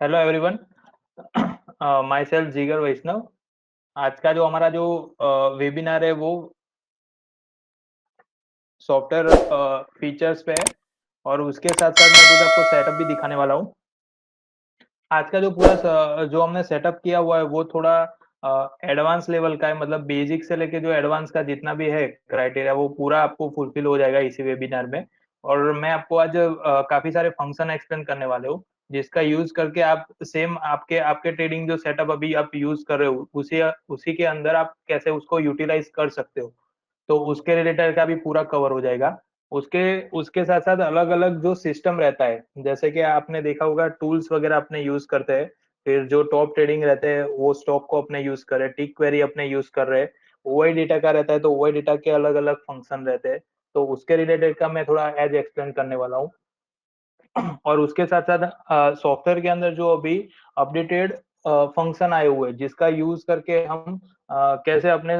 Hello everyone. My self Jigar वैष्णव। आज का जो हमारा जो वेबिनार है वो सॉफ्टवेयर फीचर्स पे है और उसके साथ साथ मैं कुछ आपको सेटअप भी दिखाने वाला हूँ। आज का जो पूरा जो हमने सेटअप किया हुआ है वो थोड़ा एडवांस लेवल का है, मतलब बेसिक से लेके जो एडवांस का जितना भी है क्राइटेरिया वो पूरा आपको फुलफिल हो जाएगा इसी वेबिनार में। और मैं आपको आज काफी सारे फंक्शन एक्सप्लेन करने वाले हूँ जिसका यूज करके आप सेम आपके आपके ट्रेडिंग जो सेटअप अभी आप यूज कर रहे हो उसी उसी के अंदर आप कैसे उसको यूटिलाइज कर सकते हो, तो उसके रिलेटेड का भी पूरा कवर हो जाएगा। उसके उसके साथ साथ अलग अलग जो सिस्टम रहता है, जैसे कि आपने देखा होगा टूल्स वगैरह अपने यूज करते हैं, फिर जो टॉप ट्रेडिंग रहते हैं वो स्टॉक को अपने यूज कर रहे हैं, टिक क्वेरी अपने यूज कर रहे हैं, ओआई डेटा का रहता है तो ओआई डेटा के अलग अलग फंक्शन रहते हैं। तो उसके रिलेटेड का मैं थोड़ा एज एक्सप्लेन करने वाला हूँ। और उसके साथ साथ सॉफ्टवेयर के अंदर जो अभी अपडेटेड फंक्शन आए हुए हैं जिसका यूज करके हम कैसे अपने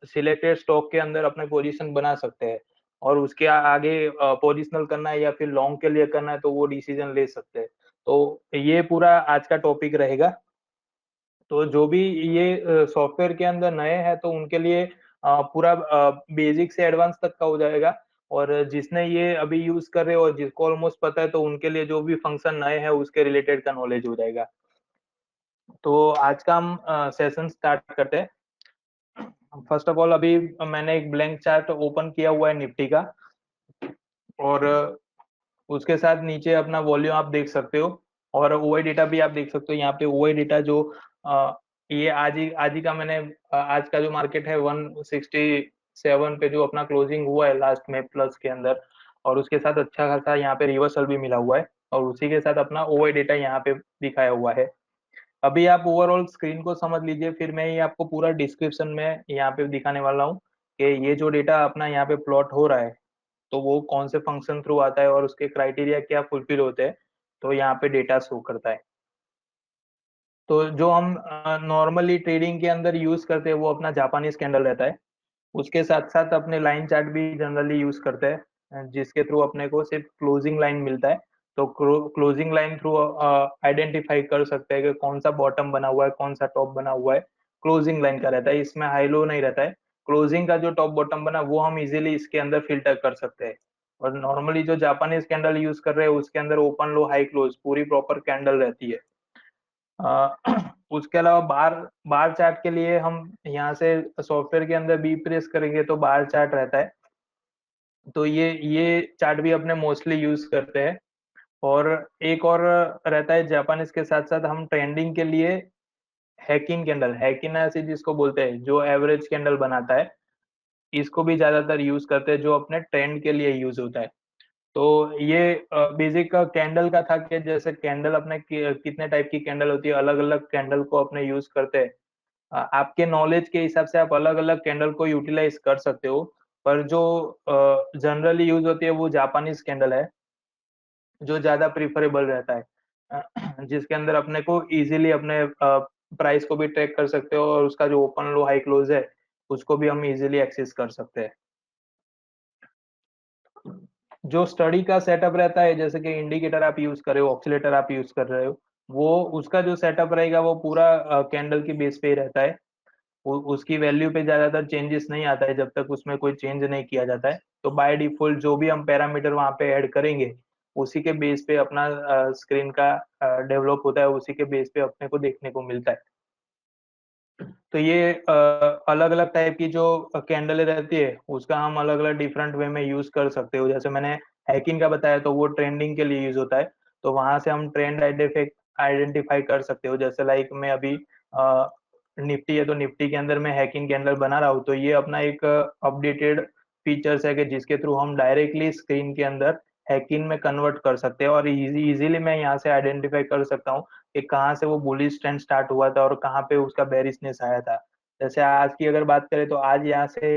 सिलेक्टेड स्टॉक के अंदर अपने पोजीशन बना सकते हैं और उसके आगे पोजिशनल करना है या फिर लॉन्ग के लिए करना है तो वो डिसीजन ले सकते हैं। तो ये पूरा आज का टॉपिक रहेगा। तो जो भी ये सॉफ्टवेयर के अंदर नए हैं तो उनके लिए पूरा बेसिक से एडवांस तक का हो जाएगा। और जिसने ये अभी यूज कर रहे हो और जिसको ऑलमोस्ट पता है तो उनके लिए जो भी फंक्शन नए हैं उसके रिलेटेड का नॉलेज हो जाएगा। तो आज का हम सेशन स्टार्ट करते हैं। फर्स्ट ऑफ ऑल अभी मैंने एक ब्लैंक चार्ट ओपन किया हुआ है निफ्टी का और उसके साथ नीचे अपना वॉल्यूम आप देख सकते हो और ओआई डेटा भी आप देख सकते हो। यहाँ पे ओआई डेटा जो अ, ये आज ही का मैंने आज का जो मार्केट है 167 पे जो अपना क्लोजिंग हुआ है लास्ट में प्लस के अंदर, और उसके साथ अच्छा खासा यहाँ पे रिवर्सल भी मिला हुआ है और उसी के साथ अपना ओआई डेटा यहाँ पे दिखाया हुआ है। अभी आप ओवरऑल स्क्रीन को समझ लीजिए, फिर मैं ये आपको पूरा डिस्क्रिप्शन में यहाँ पे दिखाने वाला हूँ कि ये जो डेटा अपना यहाँ पे प्लॉट हो रहा है तो वो कौन से फंक्शन थ्रू आता है और उसके क्राइटेरिया क्या फुलफिल होते हैं, तो यहाँ पे डेटा शो करता है। तो जो हम नॉर्मली ट्रेडिंग के अंदर यूज करते हैं वो अपना जापानीज कैंडल रहता है। उसके साथ साथ अपने लाइन चार्ट भी जनरली यूज करते हैं, जिसके थ्रू अपने को सिर्फ क्लोजिंग लाइन मिलता है। तो क्लोजिंग लाइन थ्रू आइडेंटिफाई कर सकते हैं कि कौन सा बॉटम बना हुआ है कौन सा टॉप बना हुआ है। क्लोजिंग लाइन का रहता है, इसमें हाई लो नहीं रहता है। क्लोजिंग का जो टॉप बॉटम बना वो हम इजीली इसके अंदर फिल्टर कर सकते हैं। और नॉर्मली जो जापानीज कैंडल यूज कर रहे हैं उसके अंदर ओपन लो हाई क्लोज पूरी प्रॉपर कैंडल रहती है। अ, उसके अलावा बार बार चार्ट के लिए हम यहाँ से सॉफ्टवेयर के अंदर बी प्रेस करेंगे तो बार चार्ट रहता है। तो ये चार्ट भी अपने मोस्टली यूज करते हैं। और एक और रहता है जापानीज के साथ साथ हम ट्रेंडिंग के लिए हैकिन कैंडल, हैकिन ऐसे जिसको बोलते हैं जो एवरेज कैंडल बनाता है, इसको भी ज्यादातर यूज करते हैं जो अपने ट्रेंड के लिए यूज होता है। तो ये बेसिक कैंडल का था कि जैसे कैंडल अपने कितने टाइप की कैंडल होती है, अलग अलग कैंडल को अपने यूज करते हैं। आपके नॉलेज के हिसाब से आप अलग अलग कैंडल को यूटिलाइज कर सकते हो, पर जो जनरली यूज होती है वो जापानीज कैंडल है जो ज्यादा प्रिफरेबल रहता है। जिसके अंदर अपने को इजीली अपने प्राइस को भी ट्रैक कर सकते हो और उसका जो ओपन लो हाई क्लोज है उसको भी हम इजीली एक्सेस कर सकते हैं। जो स्टडी का सेटअप रहता है जैसे कि इंडिकेटर आप यूज कर रहे हो ऑक्सीलेटर आप यूज कर रहे हो, वो उसका जो सेटअप रहेगा वो पूरा कैंडल की बेस पे ही रहता है। उसकी वैल्यू पे ज्यादातर चेंजेस नहीं आता है जब तक उसमें कोई चेंज नहीं किया जाता है। तो बाय डिफॉल्ट जो भी हम पैरामीटर वहां पे ऐड करेंगे उसी के बेस पे अपना स्क्रीन का डेवलप होता है, उसी के बेस पे अपने को देखने को मिलता है। तो ये अलग अलग टाइप की जो कैंडल रहती है उसका हम अलग अलग डिफरेंट वे में यूज कर सकते हो। जैसे मैंने हैकिंग का बताया तो वो ट्रेंडिंग के लिए यूज होता है, तो वहां से हम ट्रेंड आइडेंटिफाई कर सकते हो। जैसे लाइक मैं अभी निफ्टी है तो निफ्टी के अंदर मैं हैकिंग कैंडल बना रहा हूँ, तो ये अपना एक अपडेटेड फीचर्स है कि जिसके थ्रू हम डायरेक्टली स्क्रीन के अंदर हैकिंग में कन्वर्ट कर सकते हैं और इजीली मैं यहाँ से आइडेंटिफाई कर सकता हूँ कि कहाँ से वो बुलिश ट्रेंड स्टार्ट हुआ था और कहाँ पे उसका बेरिशनेस आया था। जैसे आज की अगर बात करें तो आज यहाँ से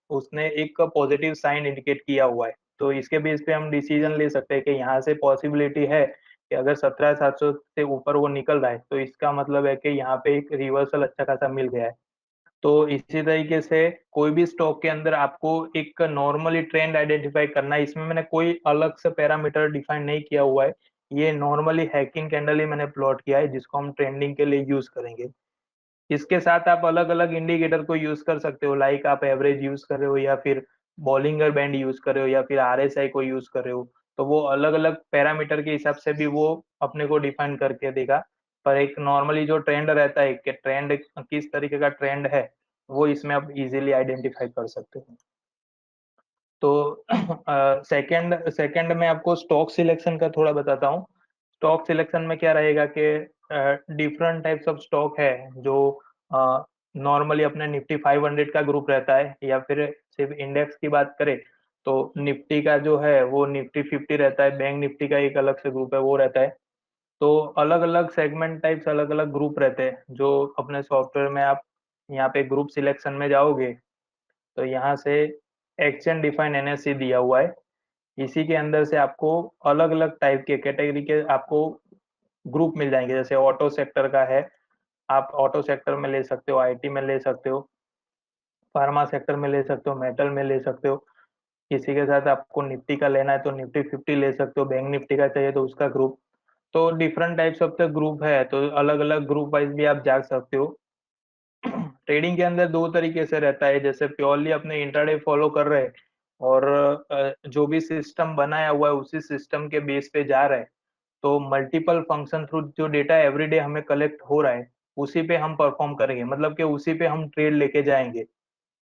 उसने एक पॉजिटिव साइन इंडिकेट किया हुआ है, तो इसके बेस पे हम डिसीजन ले सकते हैं कि यहाँ से पॉसिबिलिटी है कि अगर 17,700 से ऊपर वो निकल रहा है तो इसका मतलब है कि यहाँ पे एक रिवर्सल अच्छा खासा मिल गया है। तो इसी तरीके से कोई भी स्टॉक के अंदर आपको एक नॉर्मली ट्रेंड आइडेंटिफाई करना है, इसमें मैंने कोई अलग से पैरामीटर डिफाइन नहीं किया हुआ है। ये नॉर्मली हैकिंग कैंडल ही मैंने प्लॉट किया है, जिसको हम ट्रेंडिंग के लिए यूज करेंगे। इसके साथ आप अलग अलग इंडिकेटर को यूज कर सकते हो, लाइक आप एवरेज यूज कर रहे हो या फिर बॉलिंगर बैंड यूज कर रहे हो या फिर आरएसआई को यूज कर रहे हो। तो वो अलग अलग पैरामीटर के हिसाब से भी वो अपने को डिफाइन करके देगा। पर एक नॉर्मली जो ट्रेंड रहता है कि ट्रेंड किस तरीके का ट्रेंड है, वो इसमें आप इजीली आइडेंटिफाई कर सकते हो। तो सेकंड सेकंड में आपको स्टॉक सिलेक्शन का थोड़ा बताता हूँ। स्टॉक सिलेक्शन में क्या रहेगा कि डिफरेंट टाइप्स ऑफ स्टॉक है जो नॉर्मली अपने निफ्टी 500 का ग्रुप रहता है, या फिर सिर्फ इंडेक्स की बात करें तो निफ्टी का जो है वो निफ्टी 50 रहता है, बैंक निफ्टी का एक अलग से ग्रुप है वो रहता है। तो अलग अलग सेगमेंट टाइप्स, अलग अलग ग्रुप रहते हैं जो अपने सॉफ्टवेयर में आप यहाँ पे ग्रुप सिलेक्शन में जाओगे तो यहाँ से एक्सचेंज डिफाइन एनएससी दिया हुआ है। इसी के अंदर से आपको अलग अलग टाइप के कैटेगरी के आपको ग्रुप मिल जाएंगे। जैसे ऑटो सेक्टर का है, आप ऑटो सेक्टर में ले सकते हो, आईटी में ले सकते हो, फार्मा सेक्टर में ले सकते हो, मेटल में ले सकते हो। इसी के साथ आपको निफ्टी का लेना है तो निफ्टी 50 ले सकते हो, बैंक निफ्टी का चाहिए तो उसका ग्रुप। तो different types of the group है, तो अलग अलग ग्रुप वाइज भी आप जा सकते हो। ट्रेडिंग के अंदर दो तरीके से रहता है, जैसे प्योरली अपने इंट्राडे फॉलो कर रहे हैं और जो भी सिस्टम बनाया हुआ है उसी सिस्टम के बेस पे जा रहा है, तो मल्टीपल फंक्शन थ्रू जो डेटा एवरीडे हमें कलेक्ट हो रहा है उसी पे हम परफॉर्म करेंगे, मतलब कि उसी पे हम ट्रेड लेके जाएंगे।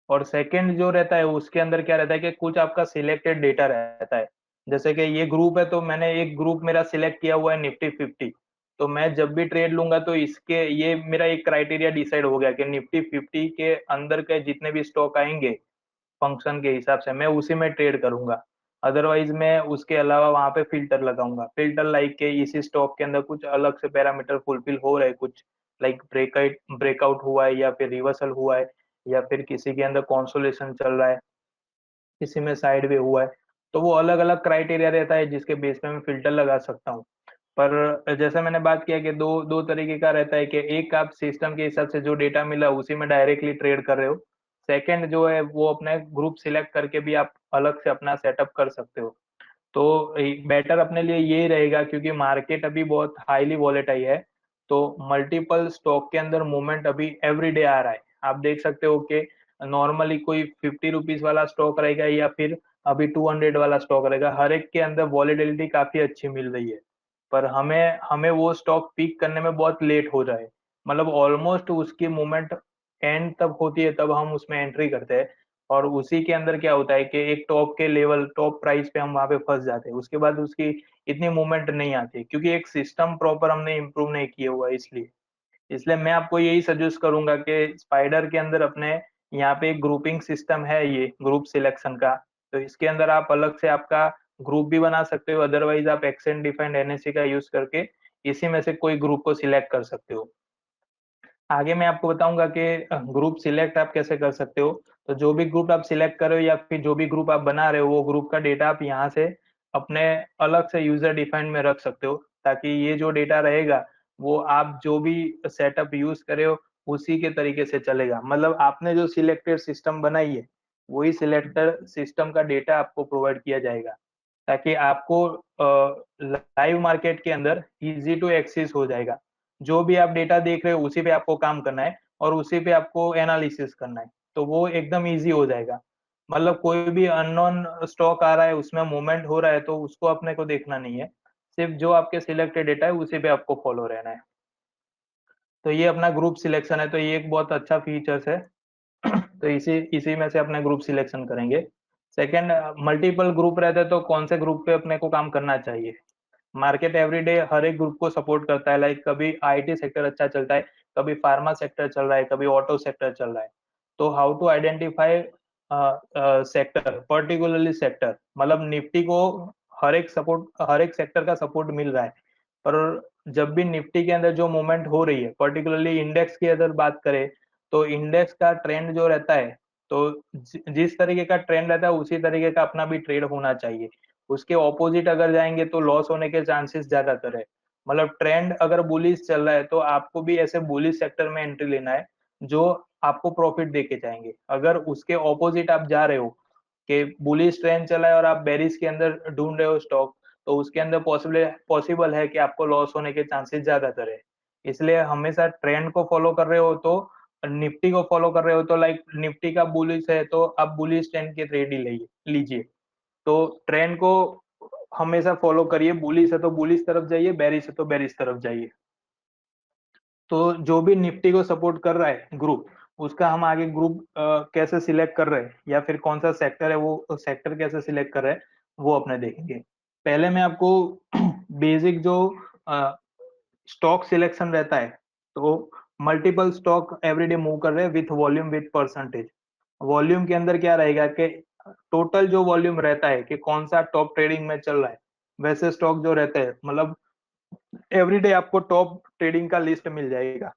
और सेकंड जो रहता है उसके अंदर क्या रहता है कि कुछ आपका सिलेक्टेड डेटा रहता है। जैसे कि ये ग्रुप है तो मैंने एक ग्रुप मेरा सिलेक्ट किया हुआ है निफ्टी 50। तो मैं जब भी ट्रेड लूंगा तो इसके ये मेरा एक क्राइटेरिया डिसाइड हो गया कि निफ्टी 50 के अंदर के जितने भी स्टॉक आएंगे फंक्शन के हिसाब से मैं उसी में ट्रेड करूंगा। अदरवाइज मैं उसके अलावा वहां पे फिल्टर लगाऊंगा, फिल्टर लाइक के इसी स्टॉक के अंदर कुछ अलग से पैरामीटर फुलफिल हो रहे, कुछ लाइक ब्रेकआउट हुआ है या फिर रिवर्सल हुआ है या फिर किसी के अंदर कॉन्सोलेशन चल रहा है, किसी में साइड वे हुआ है। तो वो अलग अलग क्राइटेरिया रहता है जिसके बेस पे मैं फिल्टर लगा सकता हूँ। पर जैसा मैंने बात किया कि दो दो तरीके का रहता है कि एक आप सिस्टम के हिसाब से जो डेटा मिला उसी में डायरेक्टली ट्रेड कर रहे हो। सेकंड जो है वो अपने ग्रुप सिलेक्ट करके भी आप अलग से अपना सेटअप कर सकते हो। तो बेटर अपने लिए यही रहेगा क्योंकि मार्केट अभी बहुत हाईली वॉलेटाइल है। तो मल्टीपल स्टॉक के अंदर मूवमेंट अभी एवरी डे आ रहा है। आप देख सकते हो कि नॉर्मली कोई 50 रुपीज वाला स्टॉक रहेगा या फिर अभी 200 वाला स्टॉक रहेगा, हर एक के अंदर वॉलेटिलिटी काफी अच्छी मिल रही है। पर हमें हमें वो स्टॉक पिक करने में बहुत लेट हो रहा है, मतलब ऑलमोस्ट उसकी मूवमेंट एंड तब होती है तब हम उसमें एंट्री करते हैं। और उसी के अंदर क्या होता है कि एक टॉप के लेवल टॉप प्राइस पे हम वहां पे फंस जाते हैं, उसके बाद उसकी इतनी मूवमेंट नहीं आती क्योंकि एक सिस्टम प्रॉपर हमने इम्प्रूव नहीं किया हुआ है। इसलिए इसलिए मैं आपको यही सजेस्ट करूंगा कि स्पाइडर के अंदर अपने यहाँ पे एक ग्रुपिंग सिस्टम है, ये ग्रुप सिलेक्शन का। तो इसके अंदर आप अलग से आपका ग्रुप भी बना सकते हो, अदरवाइज आप एक्सचेंज डिफाइंड एनएससी का यूज करके इसी में से कोई ग्रुप को सिलेक्ट कर सकते हो। आगे मैं आपको बताऊंगा कि ग्रुप सिलेक्ट आप कैसे कर सकते हो। तो जो भी ग्रुप आप सिलेक्ट कर रहे हो या फिर जो भी ग्रुप आप बना रहे हो वो ग्रुप का डेटा आप यहाँ से अपने अलग से यूजर डिफाइंड में रख सकते हो, ताकि ये जो डेटा रहेगा वो आप जो भी सेटअप यूज करे हो उसी के तरीके से चलेगा। मतलब आपने जो सिलेक्टेड सिस्टम बनाई है वही सिलेक्टेड सिस्टम का डेटा आपको प्रोवाइड किया जाएगा, ताकि आपको लाइव मार्केट के अंदर इजी टू एक्सेस हो जाएगा। जो भी आप डेटा देख रहे हो उसी पे आपको काम करना है और उसी पे आपको एनालिसिस करना है, तो वो एकदम इजी हो जाएगा। मतलब कोई भी अननोन स्टॉक आ रहा है उसमें मूवमेंट हो रहा है तो उसको अपने को देखना नहीं है, सिर्फ जो आपके सिलेक्टेड डेटा है उसी पे आपको फॉलो रहना है। तो ये अपना ग्रुप सिलेक्शन है, तो ये एक बहुत अच्छा फीचर्स है। तो इसी इसी में से अपने ग्रुप सिलेक्शन करेंगे। सेकंड, मल्टीपल ग्रुप रहते हैं तो कौन से ग्रुप पे अपने को काम करना चाहिए। मार्केट एवरीडे हर एक ग्रुप को सपोर्ट करता है, लाइक कभी आईटी सेक्टर अच्छा चलता है, कभी फार्मा सेक्टर चल रहा है, कभी ऑटो सेक्टर चल रहा है। तो how to identify sector, particularly sector, मतलब निफ्टी को हर एक सेक्टर का सपोर्ट मिल रहा है। पर जब भी निफ्टी के अंदर जो मूवमेंट हो रही है, पर्टिकुलरली इंडेक्स की अगर बात करें तो इंडेक्स का ट्रेंड जो रहता है, तो जिस तरीके का ट्रेंड रहता है उसी तरीके का अपना भी ट्रेड होना चाहिए। उसके ऑपोजिट अगर जाएंगे तो लॉस होने के चांसेस ज्यादातर है। मतलब ट्रेंड अगर बुलिश चल रहा है तो आपको भी ऐसे बुलिश सेक्टर में एंट्री लेना है जो आपको प्रॉफिट देके जाएंगे। अगर उसके ऑपोजिट आप जा रहे हो कि बुलिश ट्रेंड चला है और आप बेरिश के अंदर ढूंढ रहे हो स्टॉक, तो उसके अंदर पॉसिबल है कि आपको लॉस होने के चांसेस ज्यादातर है। इसलिए हमेशा ट्रेंड को फॉलो कर रहे हो तो निफ्टी को फॉलो कर रहे हो तो लाइक निफ्टी का बुलिश है तो आप बुलिश ट्रेंड के ट्रेड ही लीजिए। तो ट्रेंड को हमेशा फॉलो करिए, बुलिश है तो बुलिश तरफ जाइए, बेरिश है तो बेरिश तरफ जाइए। तो जो भी निफ्टी को सपोर्ट कर रहा है ग्रुप, उसका हम आगे ग्रुप कैसे सिलेक्ट कर रहे हैं या फिर कौन सा सेक्टर है वो सेक्टर कैसे सिलेक्ट कर रहे हैं वो अपने देखेंगे। पहले मैं आपको बेसिक जो स्टॉक सिलेक्शन रहता है, तो मल्टीपल स्टॉक एवरीडे मूव कर रहे हैं with volume with percentage. Volume के अंदर क्या रहेगा कि टोटल जो वॉल्यूम रहता है कि कौन सा टॉप ट्रेडिंग में चल रहा है, वैसे स्टॉक जो रहते हैं मतलब एवरीडे आपको टॉप ट्रेडिंग का लिस्ट मिल जाएगा।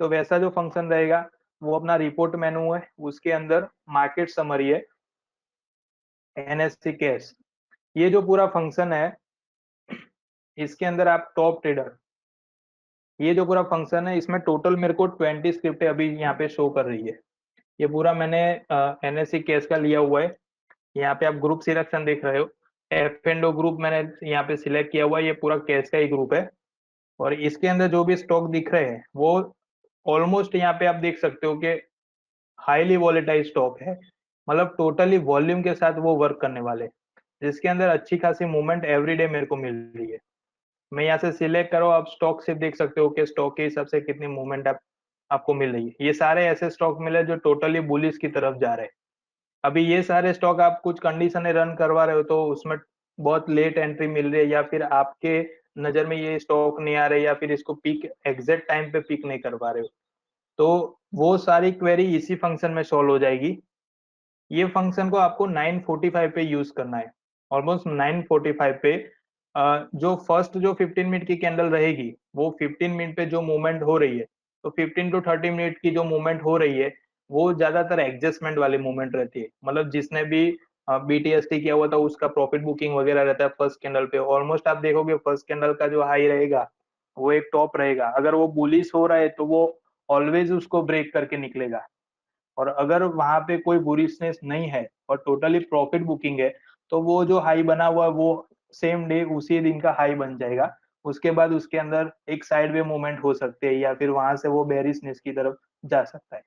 तो वैसा जो फंक्शन रहेगा वो अपना रिपोर्ट मेनू है, उसके अंदर मार्केट समरी है, एनएससी कैश, ये जो पूरा फंक्शन है इसके अंदर आप टॉप ट्रेडर, ये जो पूरा फंक्शन है इसमें टोटल मेरे को 20 स्क्रिप्ट अभी यहाँ पे शो कर रही है। ये पूरा मैंने एनएससी कैश का लिया हुआ है। यहाँ पे आप ग्रुप सिलेक्शन देख रहे हो, एफ एंड ओ ग्रुप मैंने यहाँ पे सिलेक्ट किया हुआ है, ये पूरा कैश का ही ग्रुप है। और इसके अंदर जो भी स्टॉक दिख रहे हैं वो ऑलमोस्ट यहाँ पे आप देख सकते हो कि हाईली वॉलेटाइल स्टॉक है, मतलब टोटली वॉल्यूम के साथ वो वर्क करने वाले, जिसके अंदर अच्छी खासी मूवमेंट एवरीडे मेरे को मिल रही है। मैं यहाँ से सिलेक्ट करो, आप स्टॉक से देख सकते हो कि स्टॉक के हिसाब से कितनी मूवमेंट आपको मिल रही है। ये सारे ऐसे स्टॉक मिले जो टोटली बुलिश की तरफ जा रहे हैं। अभी ये सारे स्टॉक आप कुछ कंडीशन रन करवा रहे हो तो उसमें बहुत लेट एंट्री मिल रही है या फिर आपके नजर में ये स्टॉक नहीं आ रहे या फिर इसको पिक एग्जैक्ट टाइम पे पिक नहीं कर पा रहे हो, तो वो सारी क्वेरी इसी फंक्शन में सॉल्व हो जाएगी। ये फंक्शन को आपको 9:45 पे यूज करना है, ऑलमोस्ट 9:45 पे। जो फर्स्ट जो 15 मिनट की कैंडल रहेगी वो 15 मिनट पे जो मूवमेंट हो रही है, तो 15 टू 30 मिनट की जो मूवमेंट हो रही है वो ज्यादातर एडजस्टमेंट वाली मूवमेंट रहती है। मतलब जिसने भी बीटीएसटी किया हुआ था उसका प्रॉफिट बुकिंग वगैरह रहता है फर्स्ट कैंडल पे। ऑलमोस्ट आप देखोगे फर्स्ट कैंडल का जो हाई रहेगा वो एक टॉप रहेगा, अगर वो बुलिश हो रहा है तो वो ऑलवेज उसको ब्रेक करके निकलेगा। और अगर वहां पे कोई बुलिशनेस नहीं है और टोटली प्रॉफिट बुकिंग है तो वो जो हाई बना हुआ है वो सेम डे उसी दिन का हाई बन जाएगा। उसके बाद उसके अंदर एक साइड वे मूवमेंट हो सकती है या फिर वहां से वो बेरिशनेस की तरफ जा सकता है।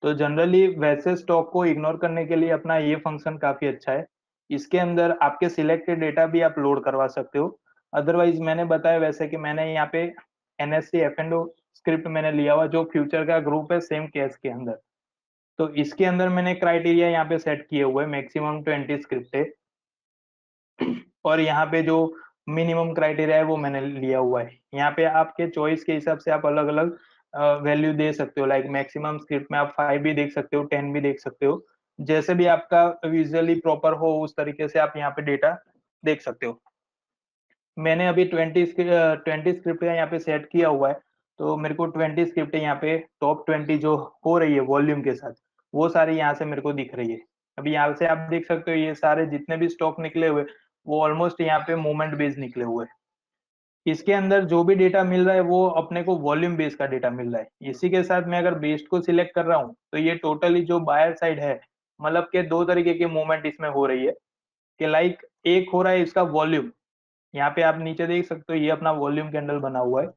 तो जनरली वैसे स्टॉक को इग्नोर करने के लिए अपना ये फंक्शन काफी अच्छा है। इसके अंदर आपके सिलेक्टेड डेटा भी आप लोड करवा सकते हो। अदरवाइज मैंने बताया वैसे कि मैंने यहाँ पे NSC F and O script मैंने लिया हुआ जो फ्यूचर का ग्रुप है सेम केस के अंदर। तो इसके अंदर मैंने क्राइटेरिया यहाँ पे सेट किए हुए, मैक्सिमम 20 स्क्रिप्ट है और यहाँ पे जो मिनिमम क्राइटेरिया है वो मैंने लिया हुआ है। यहाँ पे आपके चॉइस के हिसाब से आप अलग अलग वैल्यू दे सकते हो, लाइक मैक्सिमम स्क्रिप्ट में आप 5 भी देख सकते हो, 10 भी देख सकते हो, जैसे भी आपका विजुअली प्रॉपर हो उस तरीके से आप यहाँ पे डेटा देख सकते हो। मैंने अभी 20 स्क्रिप्ट यहाँ पे सेट किया हुआ है, तो मेरे को 20 स्क्रिप्ट यहाँ पे टॉप 20 जो हो रही है वॉल्यूम के साथ वो सारी यहाँ से मेरे को दिख रही है। अभी यहाँ से आप देख सकते हो ये सारे जितने भी स्टॉक निकले हुए वो ऑलमोस्ट यहाँ पे मूवमेंट बेस्ड निकले हुए हैं। इसके अंदर जो भी डेटा मिल रहा है वो अपने को वॉल्यूम बेस का डेटा मिल रहा है। इसी के साथ मैं अगर बेस्ड को सिलेक्ट कर रहा हूँ तो ये टोटली जो बायर साइड है, मतलब के दो तरीके की मूवमेंट इसमें हो रही है कि लाइक एक हो रहा है इसका वॉल्यूम, यहाँ पे आप नीचे देख सकते हो ये अपना वॉल्यूम कैंडल बना हुआ है,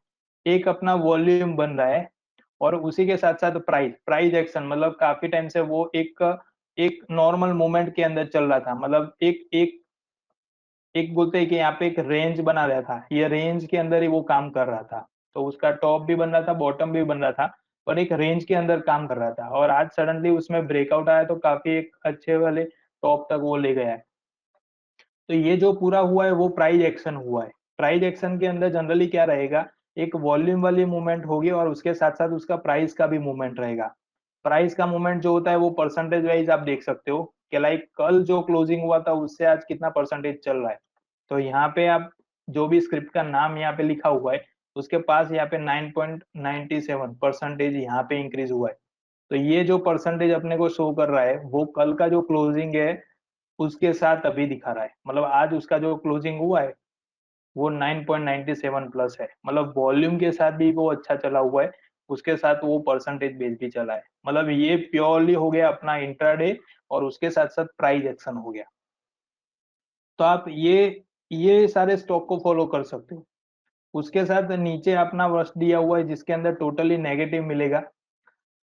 एक अपना वॉल्यूम बन रहा है। और उसी के साथ साथ प्राइस प्राइस एक्शन, मतलब काफी टाइम से वो एक एक नॉर्मल मूवमेंट के अंदर चल रहा था, मतलब एक एक एक बोलते हैं कि यहाँ पे एक रेंज बना रहा था, ये रेंज के अंदर ही वो काम कर रहा था। तो उसका टॉप भी बन रहा था बॉटम भी बन रहा था और एक रेंज के अंदर काम कर रहा था, और आज सडनली उसमें ब्रेकआउट आया तो काफी एक अच्छे वाले टॉप तक वो ले गया है। तो ये जो पूरा हुआ है वो प्राइस एक्शन हुआ है। प्राइस एक्शन के अंदर जनरली क्या रहेगा, एक वॉल्यूम वाली मूवमेंट होगी और उसके साथ साथ उसका प्राइस का भी मूवमेंट रहेगा। प्राइस का मूवमेंट जो होता है वो परसेंटेज वाइज आप देख सकते हो कि लाइक कल जो क्लोजिंग हुआ था उससे आज कितना परसेंटेज चल रहा है। तो यहाँ पे आप जो भी स्क्रिप्ट का नाम यहाँ पे लिखा हुआ है उसके पास यहाँ पे 9.97 परसेंटेज यहाँ पे इंक्रीज हुआ है। तो ये जो परसेंटेज अपने को शो कर रहा है वो कल का जो क्लोजिंग है उसके साथ अभी दिखा रहा है, मतलब आज उसका जो क्लोजिंग हुआ है वो 9.97 प्लस है, मतलब वॉल्यूम के साथ भी वो अच्छा चला हुआ है, उसके साथ वो परसेंटेज बेस भी चला है। मतलब ये प्योरली हो गया अपना इंट्राडे और उसके साथ साथ प्राइस एक्शन हो गया। तो आप ये ये सारे स्टॉक को फॉलो कर सकते हो। उसके साथ नीचे अपना वर्स्ट दिया हुआ है जिसके अंदर टोटली नेगेटिव मिलेगा।